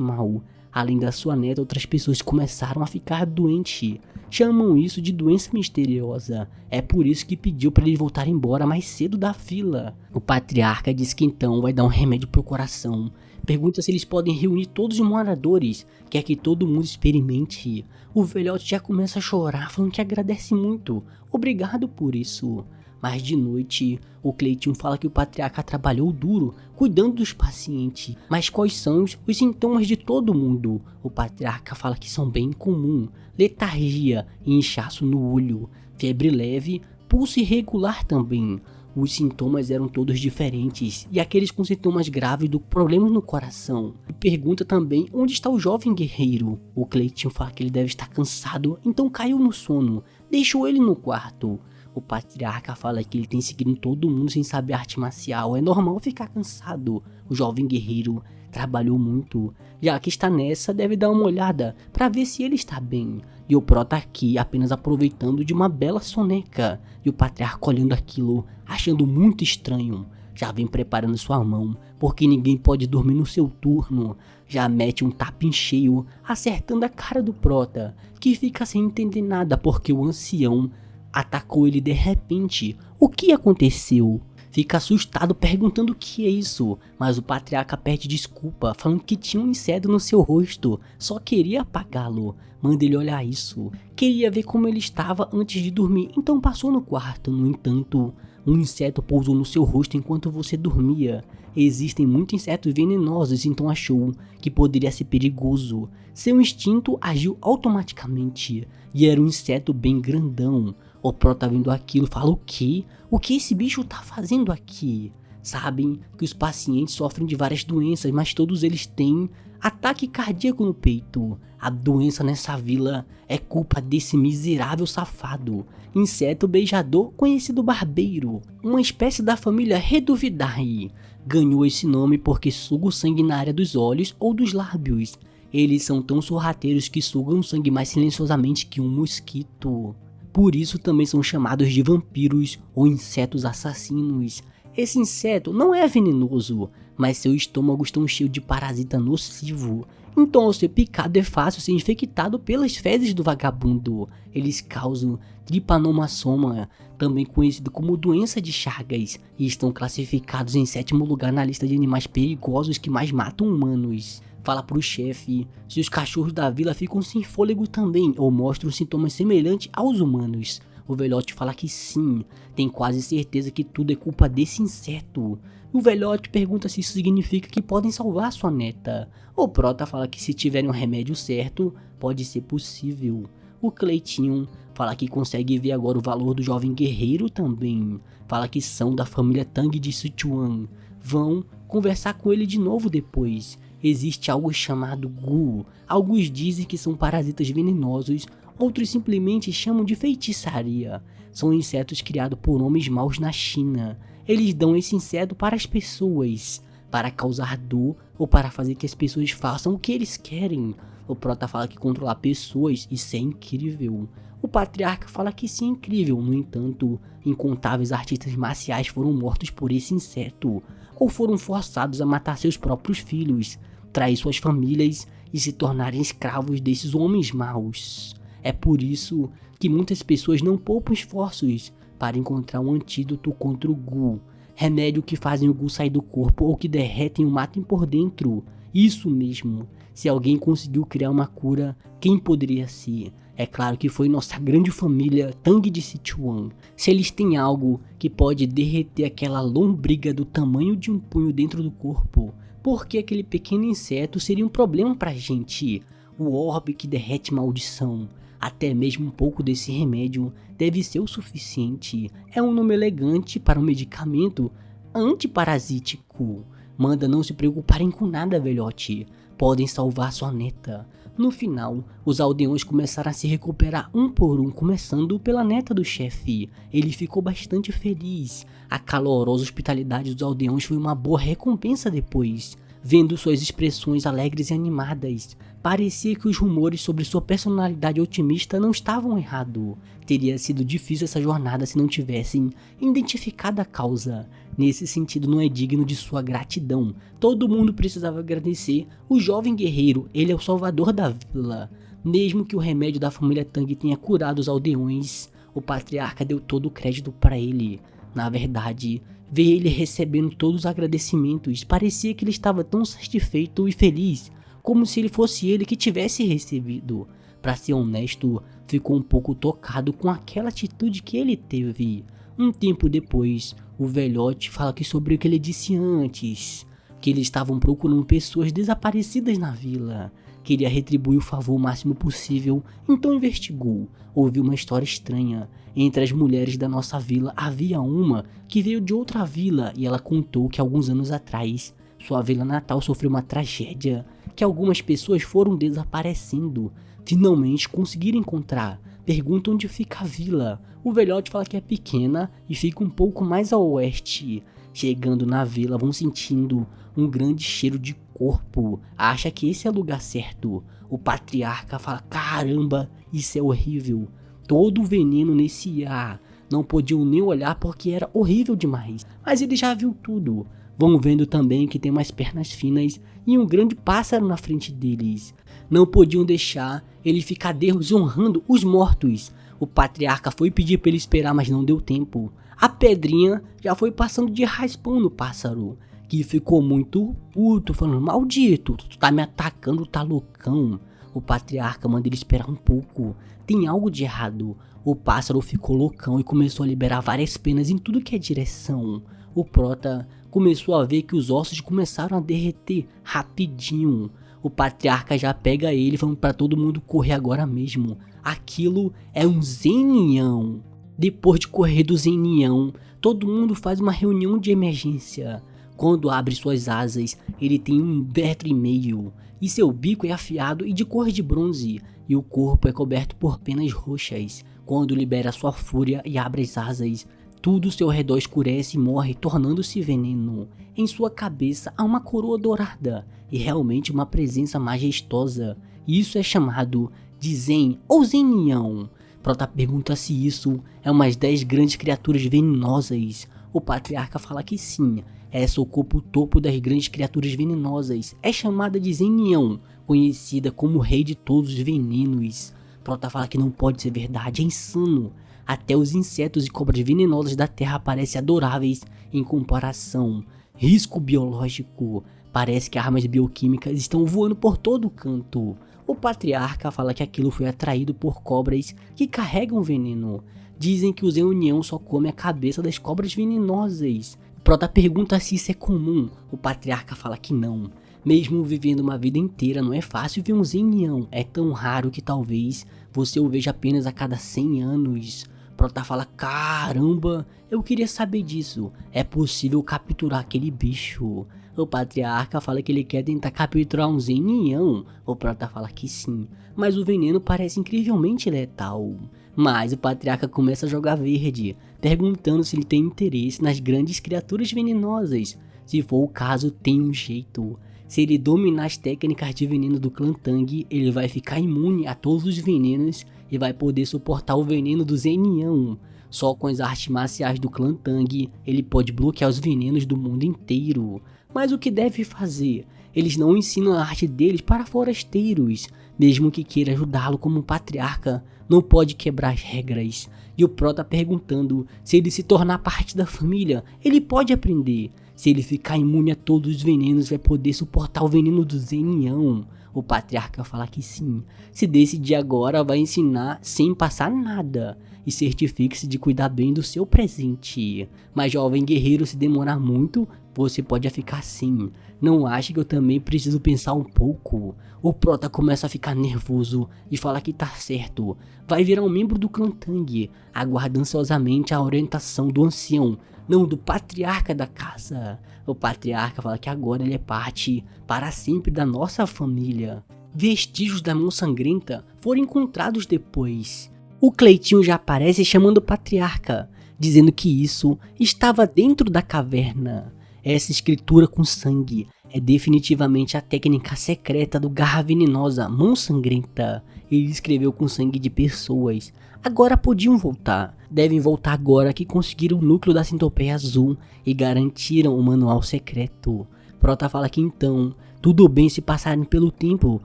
mal. Além da sua neta, outras pessoas começaram a ficar doentes. Chamam isso de doença misteriosa. É por isso que pediu para eles voltarem embora mais cedo da vila. O patriarca diz que então vai dar um remédio pro coração. Pergunta se eles podem reunir todos os moradores, quer que todo mundo experimente. O velhote já começa a chorar, falando que agradece muito. Obrigado por isso. Mas de noite, o Cleitinho fala que o patriarca trabalhou duro, cuidando dos pacientes. Mas quais são os sintomas de todo mundo? O patriarca fala que são bem comuns: letargia e inchaço no olho, febre leve, pulso irregular também. Os sintomas eram todos diferentes, e aqueles com sintomas graves do problemas no coração. E pergunta também onde está o jovem guerreiro. O Cleitinho fala que ele deve estar cansado, então caiu no sono. Deixou ele no quarto. O patriarca fala que ele tem seguido todo mundo sem saber arte marcial. É normal ficar cansado. O jovem guerreiro trabalhou muito. Já que está nessa, deve dar uma olhada para ver se ele está bem. E o prota aqui apenas aproveitando de uma bela soneca. E o patriarca olhando aquilo, achando muito estranho. Já vem preparando sua mão, porque ninguém pode dormir no seu turno. Já mete um tapa em cheio, acertando a cara do prota, que fica sem entender nada porque o ancião atacou ele de repente. O que aconteceu? Fica assustado perguntando o que é isso, mas o patriarca pede desculpa, falando que tinha um inseto no seu rosto, só queria apagá-lo. Manda ele olhar isso. Queria ver como ele estava antes de dormir, então passou no quarto. No entanto, um inseto pousou no seu rosto enquanto você dormia. Existem muitos insetos venenosos, então achou que poderia ser perigoso. Seu instinto agiu automaticamente, e era um inseto bem grandão. O prota vendo aquilo fala: o quê? O que esse bicho tá fazendo aqui? Sabem que os pacientes sofrem de várias doenças, mas todos eles têm ataque cardíaco no peito. A doença nessa vila é culpa desse miserável safado. Inseto beijador conhecido barbeiro, uma espécie da família Reduvidae. Ganhou esse nome porque suga o sangue na área dos olhos ou dos lábios. Eles são tão sorrateiros que sugam o sangue mais silenciosamente que um mosquito. Por isso também são chamados de vampiros ou insetos assassinos. Esse inseto não é venenoso, mas seu estômago está cheio de parasita nocivo. Então ao ser picado é fácil ser infectado pelas fezes do vagabundo. Eles causam tripanossoma, também conhecido como doença de Chagas, e estão classificados em 7º lugar na lista de animais perigosos que mais matam humanos. fala pro chefe se os cachorros da vila ficam sem fôlego também ou mostram sintomas semelhantes aos humanos. O velhote fala que sim, tem quase certeza que tudo é culpa desse inseto. O velhote pergunta se isso significa que podem salvar sua neta. O Prota fala que se tiverem o remédio certo, pode ser possível. O Cleitinho fala que consegue ver agora o valor do jovem guerreiro também. Fala que são da família Tang de Sichuan. Vão conversar com ele de novo depois. Existe algo chamado Gu. Alguns dizem que são parasitas venenosos, outros simplesmente chamam de feitiçaria. São insetos criados por homens maus na China. Eles dão esse inseto para as pessoas, para causar dor ou para fazer que as pessoas façam o que eles querem. O Prota fala que controlar pessoas, isso é incrível. O Patriarca fala que isso é incrível, no entanto, incontáveis artistas marciais foram mortos por esse inseto, ou foram forçados a matar seus próprios filhos, trair suas famílias e se tornarem escravos desses homens maus. É por isso que muitas pessoas não poupam esforços para encontrar um antídoto contra o Gu, remédio que fazem o Gu sair do corpo ou que derretem o matem por dentro. Isso mesmo, se alguém conseguiu criar uma cura, quem poderia ser? É claro que foi nossa grande família Tang de Sichuan. Se eles têm algo que pode derreter aquela lombriga do tamanho de um punho dentro do corpo, por que aquele pequeno inseto seria um problema pra gente? O orbe que derrete maldição. Até mesmo um pouco desse remédio deve ser o suficiente. É um nome elegante para um medicamento antiparasítico. Manda não se preocuparem com nada, velhote. Podem salvar sua neta. No final, os aldeões começaram a se recuperar um por um, começando pela neta do chefe. Ele ficou bastante feliz. A calorosa hospitalidade dos aldeões foi uma boa recompensa depois. Vendo suas expressões alegres e animadas, parecia que os rumores sobre sua personalidade otimista não estavam errados. Teria sido difícil essa jornada se não tivessem identificado a causa. Nesse sentido, não é digno de sua gratidão. Todo mundo precisava agradecer o jovem guerreiro, ele é o salvador da vila. Mesmo que o remédio da família Tang tenha curado os aldeões, o patriarca deu todo o crédito para ele. Na verdade, ver ele recebendo todos os agradecimentos, parecia que ele estava tão satisfeito e feliz, como se ele fosse ele que tivesse recebido. Pra ser honesto, ficou um pouco tocado com aquela atitude que ele teve. Um tempo depois, o velhote fala que sobre o que ele disse antes, que eles estavam procurando pessoas desaparecidas na vila. Queria retribuir o favor o máximo possível, então investigou. Ouviu uma história estranha. Entre as mulheres da nossa vila havia uma que veio de outra vila e ela contou que alguns anos atrás sua vila natal sofreu uma tragédia, que algumas pessoas foram desaparecendo. Finalmente conseguiram encontrar. Perguntam onde fica a vila. O velhote fala que é pequena e fica um pouco mais ao oeste. Chegando na vila vão sentindo um grande cheiro de corpo. Acha que esse é o lugar certo. O patriarca fala: caramba, isso é horrível. Todo o veneno nesse ar. Não podiam nem olhar porque era horrível demais. Mas ele já viu tudo. Vão vendo também que tem umas pernas finas e um grande pássaro na frente deles. Não podiam deixar ele ficar desonrando os mortos. O patriarca foi pedir para ele esperar, mas não deu tempo. A pedrinha já foi passando de raspão no pássaro, que ficou muito puto, falando: maldito, tu tá me atacando, tá loucão. O patriarca manda ele esperar um pouco. Tem algo de errado. O pássaro ficou loucão e começou a liberar várias penas em tudo que é direção. O Prota começou a ver que os ossos começaram a derreter rapidinho. O patriarca já pega ele, falando para todo mundo correr agora mesmo. Aquilo é um zenião. Depois de correr do zenião, todo mundo faz uma reunião de emergência. Quando abre suas asas, ele tem 1,5 metro e seu bico é afiado e de cor de bronze, e o corpo é coberto por penas roxas. Quando libera sua fúria e abre as asas, tudo ao seu redor escurece e morre, tornando-se veneno. Em sua cabeça há uma coroa dourada e realmente uma presença majestosa. Isso é chamado de Zen ou Zenião. Prota pergunta se isso é umas 10 grandes criaturas venenosas. O patriarca fala que sim. Essa ocupa o topo das grandes criaturas venenosas. É chamada de Zenião, conhecida como o rei de todos os venenos. Prota fala que não pode ser verdade, é insano. Até os insetos e cobras venenosas da terra parecem adoráveis em comparação. Risco biológico. Parece que armas bioquímicas estão voando por todo canto. O patriarca fala que aquilo foi atraído por cobras que carregam veneno. Dizem que o Zeonião só come a cabeça das cobras venenosas. O Prota pergunta se isso é comum. O patriarca fala que não. Mesmo vivendo uma vida inteira, não é fácil ver um Zeonião. É tão raro que talvez você o veja apenas a cada 100 anos. Prota fala, caramba, eu queria saber disso. É possível capturar aquele bicho? O patriarca fala que ele quer tentar capturar um Zeonião. O Prota fala que sim, mas o veneno parece incrivelmente letal. Mas o patriarca começa a jogar verde, perguntando se ele tem interesse nas grandes criaturas venenosas. Se for o caso, tem um jeito. Se ele dominar as técnicas de veneno do clã Tang, ele vai ficar imune a todos os venenos e vai poder suportar o veneno do Zeonião. Só com as artes marciais do clã Tang, ele pode bloquear os venenos do mundo inteiro. Mas o que deve fazer? Eles não ensinam a arte deles para forasteiros. Mesmo que queira ajudá-lo como patriarca, não pode quebrar as regras. E o Prota perguntando se ele se tornar parte da família, ele pode aprender. Se ele ficar imune a todos os venenos, vai poder suportar o veneno do Zeonião. O patriarca fala que sim. Se decidir agora, vai ensinar sem passar nada. E certifique-se de cuidar bem do seu presente. Mas jovem guerreiro, se demorar muito, você pode ficar assim. Não acha que eu também preciso pensar um pouco? O Prota começa a ficar nervoso e fala que tá certo. Vai virar um membro do clã Tang, aguarda ansiosamente a orientação do ancião, não do patriarca da casa. O patriarca fala que agora ele é parte para sempre da nossa família. Vestígios da mão sangrenta foram encontrados depois. O Cleitinho já aparece chamando o patriarca, dizendo que isso estava dentro da caverna. Essa escritura com sangue é definitivamente a técnica secreta do Garra Venenosa Mão Sangrenta. Ele escreveu com sangue de pessoas. Agora podiam voltar. Devem voltar agora que conseguiram o núcleo da Centopeia Azul e garantiram o manual secreto. Prota fala que então, tudo bem se passarem pelo tempo.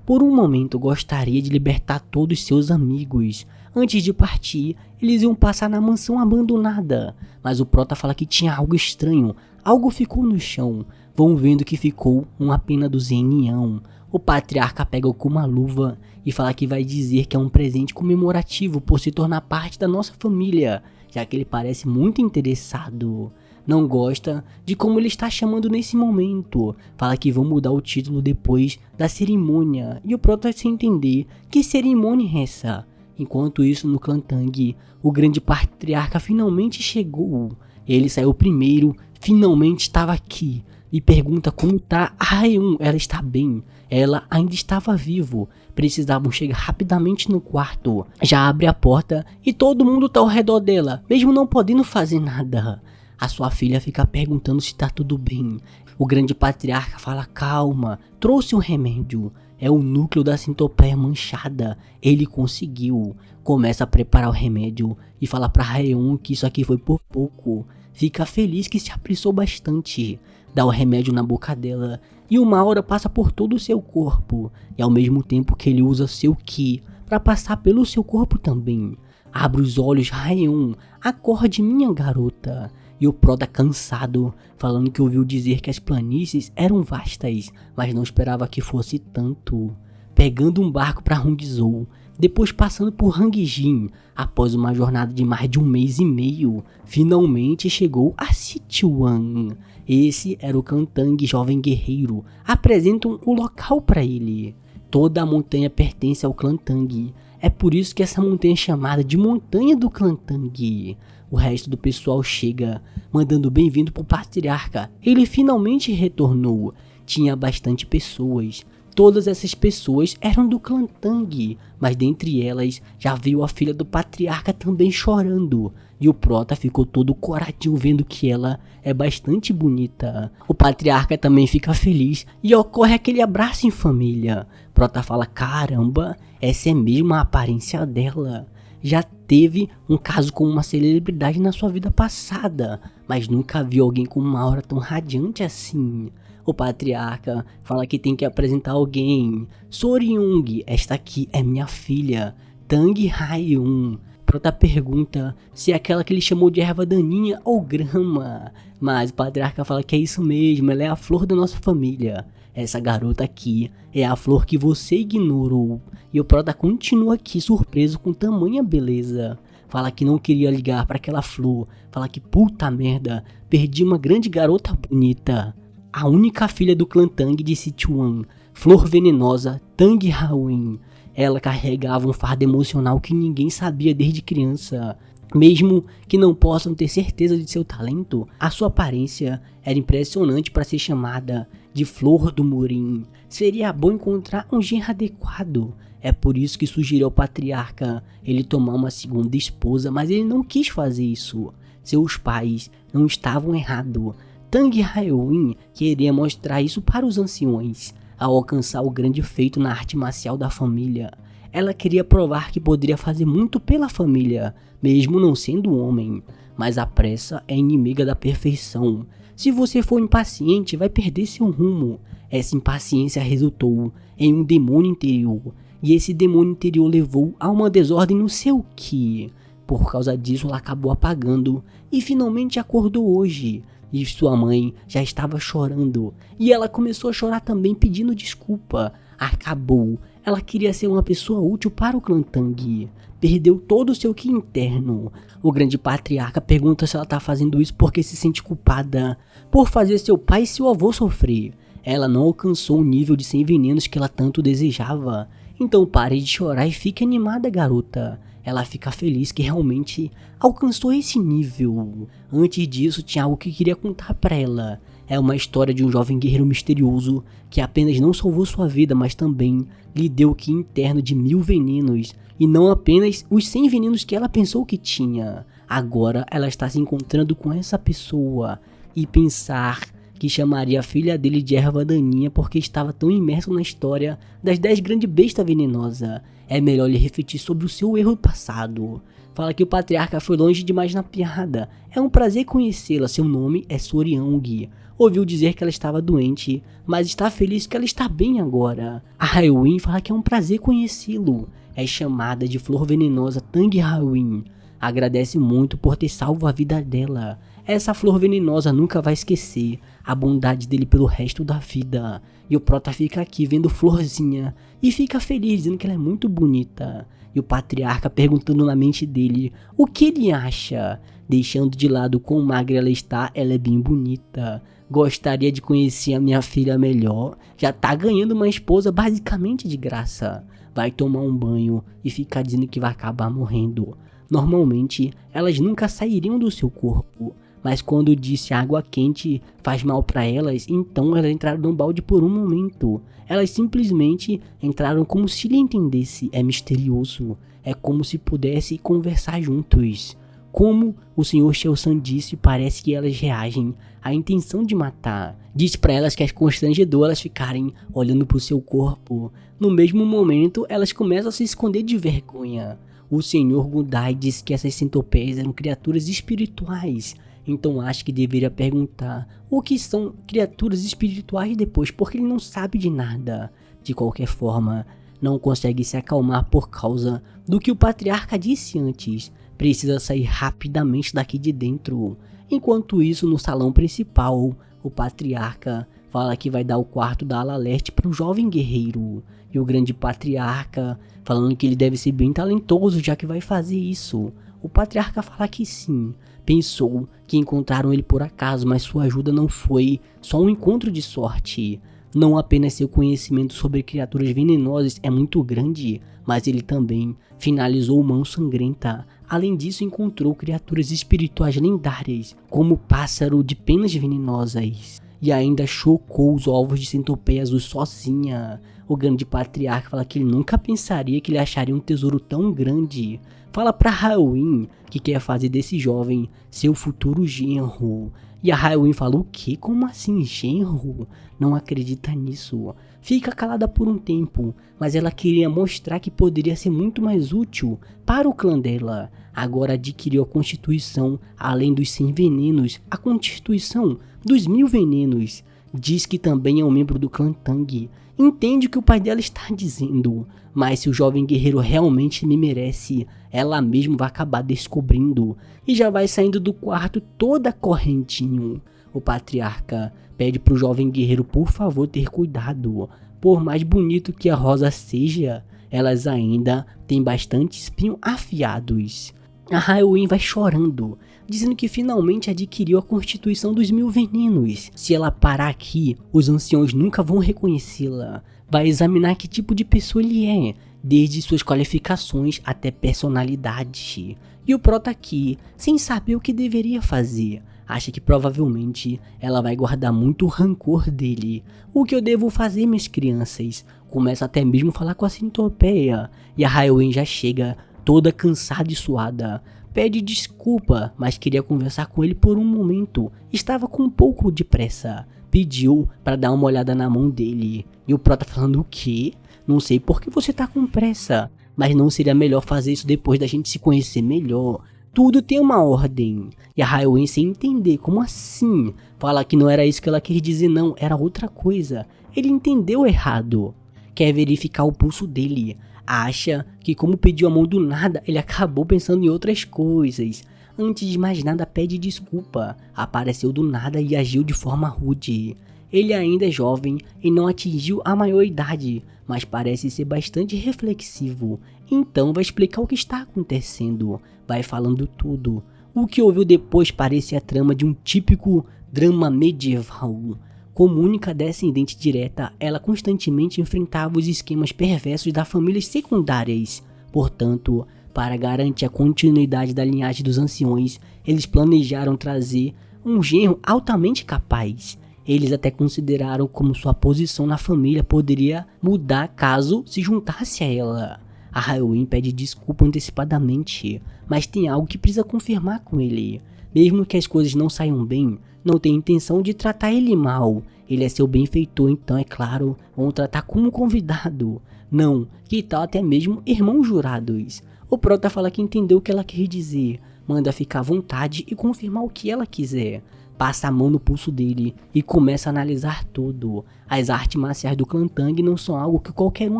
Por um momento gostaria de libertar todos seus amigos. Antes de partir, eles iam passar na mansão abandonada. Mas o Prota fala que tinha algo estranho. Algo ficou no chão. Vão vendo que ficou uma pena do Zeonião. O patriarca pega com uma luva e fala que vai dizer que é um presente comemorativo por se tornar parte da nossa família, já que ele parece muito interessado. Não gosta de como ele está chamando nesse momento. Fala que vão mudar o título depois da cerimônia. E o Prota sem entender que cerimônia é essa. Enquanto isso, no clã Tang, o grande patriarca finalmente chegou. Ele saiu primeiro, finalmente estava aqui. E pergunta como tá a Raeun. Ela está bem. Ela ainda estava vivo. Precisavam chegar rapidamente no quarto. Já abre a porta e todo mundo tá ao redor dela, mesmo não podendo fazer nada. A sua filha fica perguntando se tá tudo bem. O grande patriarca fala, calma, trouxe um remédio. É o núcleo da centopeia manchada. Ele conseguiu. Começa a preparar o remédio e fala pra Raeun que isso aqui foi por pouco. Fica feliz que se apressou bastante. Dá o remédio na boca dela e uma aura passa por todo o seu corpo. E ao mesmo tempo que ele usa seu Ki para passar pelo seu corpo também. Abre os olhos, Raeun, acorde minha garota. E o Prota cansado, falando que ouviu dizer que as planícies eram vastas, mas não esperava que fosse tanto. Pegando um barco para Hongzhou, depois passando por Hangjin, após uma jornada de mais de 1 mês e meio, finalmente chegou a Sichuan. Esse era o clã Tang jovem guerreiro. Apresentam o local para ele. Toda a montanha pertence ao clã Tang. É por isso que essa montanha é chamada de Montanha do Clã Tang. O resto do pessoal chega, mandando bem-vindo pro patriarca. Ele finalmente retornou. Tinha bastante pessoas. Todas essas pessoas eram do clã Tang, mas dentre elas já veio a filha do patriarca também chorando. E o Prota ficou todo coradinho vendo que ela é bastante bonita. O patriarca também fica feliz e ocorre aquele abraço em família. Prota fala, caramba, essa é mesmo a aparência dela. Já teve um caso com uma celebridade na sua vida passada, mas nunca viu alguém com uma aura tão radiante assim. O patriarca fala que tem que apresentar alguém. Soryung, esta aqui é minha filha, Tang Raeun. Prota pergunta se é aquela que ele chamou de erva daninha ou grama, mas o patriarca fala que é isso mesmo, ela é a flor da nossa família. Essa garota aqui é a flor que você ignorou. E o Prota continua aqui surpreso com tamanha beleza. Fala que não queria ligar para aquela flor. Fala que puta merda, perdi uma grande garota bonita. A única filha do clã Tang de Sichuan, Flor Venenosa Tang Hawin. Ela carregava um fardo emocional que ninguém sabia desde criança. Mesmo que não possam ter certeza de seu talento, a sua aparência era impressionante para ser chamada de Flor do Murim. Seria bom encontrar um genro adequado. É por isso que sugeriu ao patriarca ele tomar uma segunda esposa, mas ele não quis fazer isso. Seus pais não estavam errados. Tang Hawin queria mostrar isso para os anciões, ao alcançar o grande feito na arte marcial da família. Ela queria provar que poderia fazer muito pela família, mesmo não sendo homem. Mas a pressa é inimiga da perfeição. Se você for impaciente, vai perder seu rumo. Essa impaciência resultou em um demônio interior, e esse demônio interior levou a uma desordem no seu ki. Por causa disso, ela acabou apagando e finalmente acordou hoje. E sua mãe já estava chorando, e ela começou a chorar também pedindo desculpa. Acabou. Ela queria ser uma pessoa útil para o clã Tang. Perdeu todo o seu ki interno. O grande patriarca pergunta se ela está fazendo isso porque se sente culpada por fazer seu pai e seu avô sofrer. Ela não alcançou o nível de 100 venenos que ela tanto desejava. Então pare de chorar e fique animada, garota. Ela fica feliz que realmente alcançou esse nível. Antes disso, tinha algo que queria contar pra ela. É uma história de um jovem guerreiro misterioso que apenas não salvou sua vida, mas também lhe deu o ki interno de 1000 venenos. E não apenas os 100 venenos que ela pensou que tinha. Agora ela está se encontrando com essa pessoa. E pensar que chamaria a filha dele de erva daninha porque estava tão imerso na história das 10 grandes bestas venenosas. É melhor ele refletir sobre o seu erro passado. Fala que o patriarca foi longe demais na piada. É um prazer conhecê-la, seu nome é Soryang. Ouviu dizer que ela estava doente, mas está feliz que ela está bem agora. A Hawin fala que é um prazer conhecê-lo. É chamada de Flor Venenosa Tang Hawin. Agradece muito por ter salvo a vida dela. Essa flor venenosa nunca vai esquecer a bondade dele pelo resto da vida. E o Prota fica aqui vendo Florzinha e fica feliz dizendo que ela é muito bonita. E o patriarca perguntando na mente dele o que ele acha. Deixando de lado quão magra ela está, ela é bem bonita. Gostaria de conhecer a minha filha melhor. Já tá ganhando uma esposa basicamente de graça. Vai tomar um banho e ficar dizendo que vai acabar morrendo. Normalmente, elas nunca sairiam do seu corpo, mas quando disse água quente faz mal para elas, então elas entraram no balde por um momento. Elas simplesmente entraram como se lhe entendesse. É misterioso, é como se pudesse conversar juntos. Como o Sr. Shao-san disse, parece que elas reagem à intenção de matar. Diz para elas que é constrangedor elas ficarem olhando para o seu corpo. No mesmo momento, elas começam a se esconder de vergonha. O Sr. Gudai disse que essas centopeias eram criaturas espirituais. Então acho que deveria perguntar o que são criaturas espirituais depois, porque ele não sabe de nada. De qualquer forma, não consegue se acalmar por causa do que o patriarca disse antes. Precisa sair rapidamente daqui de dentro. Enquanto isso, no salão principal, o patriarca fala que vai dar o quarto da ala leste para o jovem guerreiro. E o grande patriarca falando que ele deve ser bem talentoso já que vai fazer isso. O patriarca fala que sim. Pensou que encontraram ele por acaso, mas sua ajuda não foi só um encontro de sorte. Não apenas seu conhecimento sobre criaturas venenosas é muito grande, mas ele também finalizou Mão Sangrenta. Além disso, encontrou criaturas espirituais lendárias, como o pássaro de penas venenosas. E ainda chocou os ovos de centopeia azul sozinha. O grande patriarca fala que ele nunca pensaria que ele acharia um tesouro tão grande. Fala pra Hawin que quer fazer desse jovem seu futuro genro. E a Hawin fala: o que? Como assim genro? Não acredita nisso. Fica calada por um tempo, mas ela queria mostrar que poderia ser muito mais útil para o clã dela. Agora adquiriu a constituição, além dos 100 venenos, a constituição dos 1000 venenos. Diz que também é um membro do clã Tang. entende o que o pai dela está dizendo, mas se o jovem guerreiro realmente me merece, ela mesma vai acabar descobrindo e já vai saindo do quarto toda correntinho. O patriarca pede pro jovem guerreiro por favor ter cuidado, por mais bonito que a rosa seja, elas ainda têm bastante espinho afiados. A Halloween vai chorando, dizendo que finalmente adquiriu a constituição dos 1000 venenos. Se ela parar aqui, os anciões nunca vão reconhecê-la. Vai examinar que tipo de pessoa ele é, desde suas qualificações até personalidade. E o Prota aqui, sem saber o que deveria fazer, acha que provavelmente ela vai guardar muito rancor dele. O que eu devo fazer, minhas crianças? Começa até mesmo a falar com a Centopeia, e a Halloween já chega toda cansada e suada. Pede desculpa, mas queria conversar com ele por um momento. Estava com um pouco de pressa. Pediu para dar uma olhada na mão dele. E o Prota falando o quê? Não sei por que você tá com pressa. Mas não seria melhor fazer isso depois da gente se conhecer melhor? Tudo tem uma ordem. E a Halloween sem entender, como assim? Fala que não era isso que ela quis dizer não, era outra coisa. Ele entendeu errado. Quer verificar o pulso dele. Acha que como pediu a mão do nada, ele acabou pensando em outras coisas. Antes de mais nada pede desculpa, apareceu do nada e agiu de forma rude. Ele ainda é jovem e não atingiu a maioridade, mas parece ser bastante reflexivo. Então vai explicar o que está acontecendo, vai falando tudo. O que ouviu depois parece a trama de um típico drama medieval. Como única descendente direta, ela constantemente enfrentava os esquemas perversos das famílias secundárias. Portanto, para garantir a continuidade da linhagem dos anciões, eles planejaram trazer um genro altamente capaz. Eles até consideraram como sua posição na família poderia mudar caso se juntasse a ela. A Halloween pede desculpa antecipadamente, mas tem algo que precisa confirmar com ele. Mesmo que as coisas não saiam bem, não tem intenção de tratar ele mal. Ele é seu benfeitor, então é claro, vão tratar como convidado. Não, que tal até mesmo irmãos jurados. O Prota fala que entendeu o que ela quer dizer, manda ficar à vontade e confirmar o que ela quiser. Passa a mão no pulso dele e começa a analisar tudo. As artes marciais do Clã Tang não são algo que qualquer um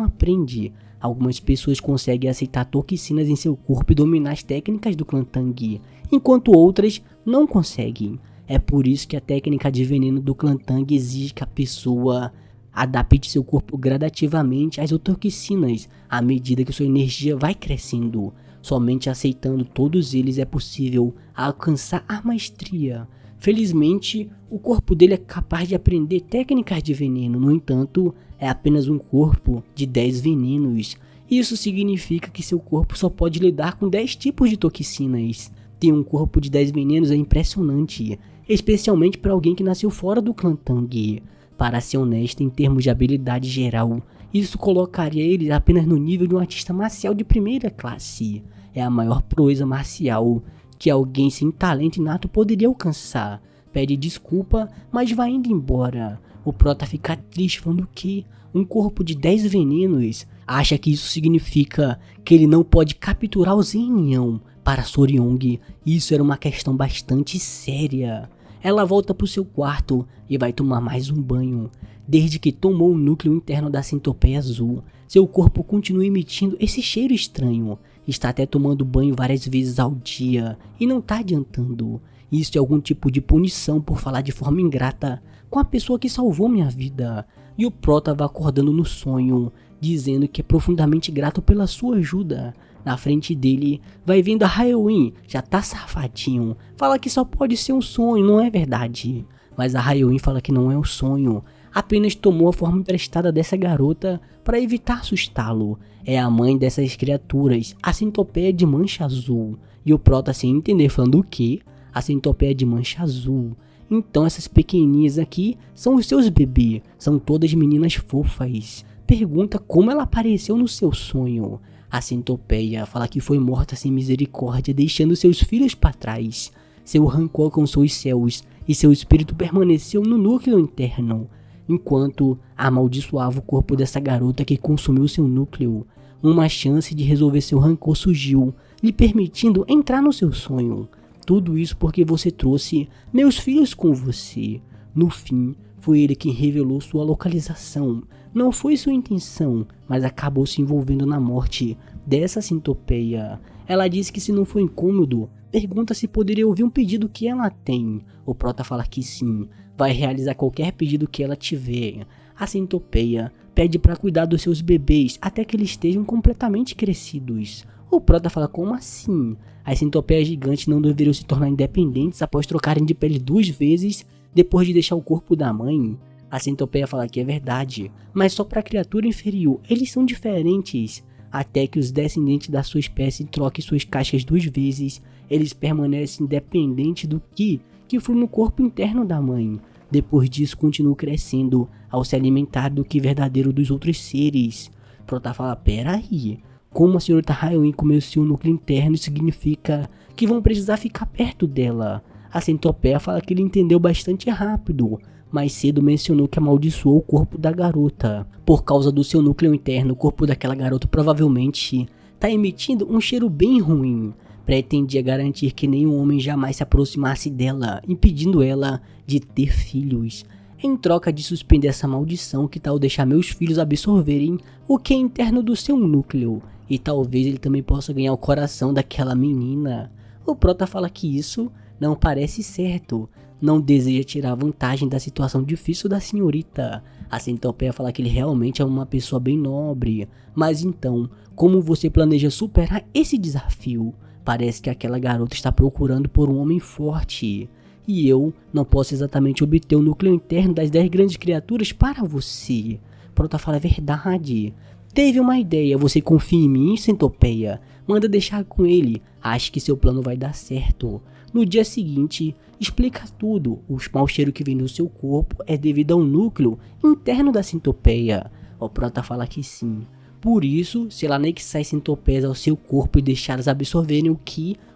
aprende. Algumas pessoas conseguem aceitar toxinas em seu corpo e dominar as técnicas do Clã Tang, enquanto outras não conseguem. É por isso que a técnica de veneno do Clã Tang exige que a pessoa adapte seu corpo gradativamente às toxinas à medida que sua energia vai crescendo. Somente aceitando todos eles é possível alcançar a maestria. Felizmente, o corpo dele é capaz de aprender técnicas de veneno, no entanto, é apenas um corpo de 10 venenos. Isso significa que seu corpo só pode lidar com 10 tipos de toxinas. Ter um corpo de 10 venenos é impressionante, especialmente para alguém que nasceu fora do Clã Tang. Para ser honesto, em termos de habilidade geral, isso colocaria ele apenas no nível de um artista marcial de primeira classe. É a maior proeza marcial que alguém sem talento inato poderia alcançar. Pede desculpa, mas vai indo embora. O Prota fica triste falando que um corpo de 10 venenos, acha que isso significa que ele não pode capturar o Zenyan. Para Soryong, isso era uma questão bastante séria. Ela volta para o seu quarto e vai tomar mais um banho. Desde que tomou o núcleo interno da centopeia azul, seu corpo continua emitindo esse cheiro estranho. Está até tomando banho várias vezes ao dia e não está adiantando. Isso é algum tipo de punição por falar de forma ingrata com a pessoa que salvou minha vida. E o Prota vai acordando no sonho, dizendo que é profundamente grato pela sua ajuda. Na frente dele, vai vendo a Halloween, já tá safadinho. Fala que só pode ser um sonho, não é verdade. Mas a Halloween fala que não é um sonho, apenas tomou a forma emprestada dessa garota para evitar assustá-lo. É a mãe dessas criaturas, a centopeia de mancha azul. E o Prota sem entender falando o quê? A centopeia de mancha azul. Então essas pequenininhas aqui são os seus bebês, são todas meninas fofas. Pergunta como ela apareceu no seu sonho. A centopeia fala que foi morta sem misericórdia, deixando seus filhos para trás. Seu rancor alcançou os céus e seu espírito permaneceu no núcleo interno, enquanto amaldiçoava o corpo dessa garota que consumiu seu núcleo. Uma chance de resolver seu rancor surgiu, lhe permitindo entrar no seu sonho. Tudo isso porque você trouxe meus filhos com você. No fim, foi ele quem revelou sua localização. não foi sua intenção, mas acabou se envolvendo na morte dessa centopeia. Ela disse que se não for incômodo, pergunta se poderia ouvir um pedido que ela tem. O prota fala que sim, vai realizar qualquer pedido que ela tiver. A centopeia pede para cuidar dos seus bebês até que eles estejam completamente crescidos. O prota fala como assim? As centopeias gigantes não deveriam se tornar independentes após trocarem de pele 2 vezes depois de deixar o corpo da mãe? A centopeia fala que é verdade, mas só para criatura inferior, eles são diferentes. Até que os descendentes da sua espécie troquem suas cascas 2 vezes, eles permanecem independentes do que flui no corpo interno da mãe. Depois disso, continuam crescendo ao se alimentar do que verdadeiro dos outros seres. Prota fala, pera aí, como a senhorita Hyoin comeu seu núcleo interno significa que vão precisar ficar perto dela. A centopeia fala que ele entendeu bastante rápido. Mais cedo mencionou que amaldiçoou o corpo da garota. Por causa do seu núcleo interno, o corpo daquela garota provavelmente está emitindo um cheiro bem ruim. Pretendia garantir que nenhum homem jamais se aproximasse dela, impedindo ela de ter filhos. Em troca de suspender essa maldição, que tal deixar meus filhos absorverem o que é interno do seu núcleo? E talvez ele também possa ganhar o coração daquela menina. O prota fala que isso não parece certo. Não deseja tirar vantagem da situação difícil da senhorita. A centopeia fala que ele realmente é uma pessoa bem nobre. Mas então, como você planeja superar esse desafio? Parece que aquela garota está procurando por um homem forte. E eu não posso exatamente obter o núcleo interno das 10 grandes criaturas para você. Prota fala, é verdade. Teve uma ideia, você confia em mim, centopeia? Manda deixar com ele, acho que seu plano vai dar certo. No dia seguinte, explica tudo. O mau cheiro que vem do seu corpo é devido ao núcleo interno da centopeia. O prota fala que sim. Por isso, se ela anexar as centopeias ao seu corpo e deixá-las absorverem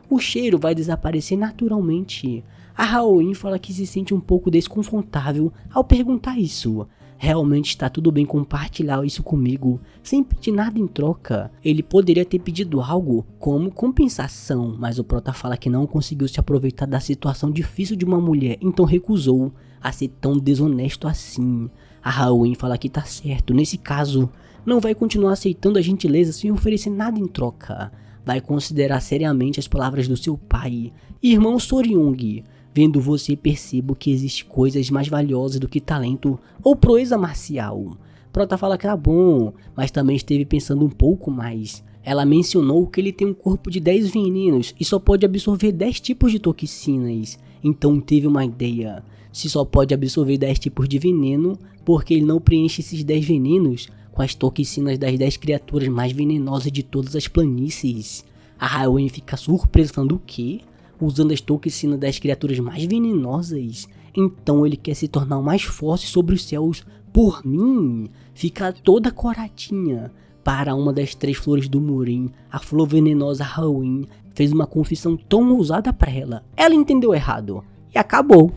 o cheiro vai desaparecer naturalmente. A Hyoin fala que se sente um pouco desconfortável ao perguntar isso. Realmente está tudo bem compartilhar isso comigo, sem pedir nada em troca. Ele poderia ter pedido algo como compensação, mas o prota fala que não conseguiu se aproveitar da situação difícil de uma mulher, então recusou a ser tão desonesto assim. A Hyoin fala que tá certo, nesse caso, não vai continuar aceitando a gentileza sem oferecer nada em troca. Vai considerar seriamente as palavras do seu pai. Irmão Soryung, vendo você percebo que existe coisas mais valiosas do que talento ou proeza marcial. Prota fala que tá bom, mas também esteve pensando um pouco mais. Ela mencionou que ele tem um corpo de 10 venenos e só pode absorver 10 tipos de toxinas. Então teve uma ideia. Se só pode absorver 10 tipos de veneno, porque ele não preenche esses 10 venenos com as toxinas das 10 criaturas mais venenosas de todas as planícies. A Hyoin fica surpresa falando o quê? Usando as toxinas das criaturas mais venenosas? Então ele quer se tornar o mais forte sobre os céus por mim? Fica toda coradinha. Para uma das 3 flores do Murim, a flor venenosa Hyoin fez uma confissão tão ousada para ela. Ela entendeu errado. E acabou.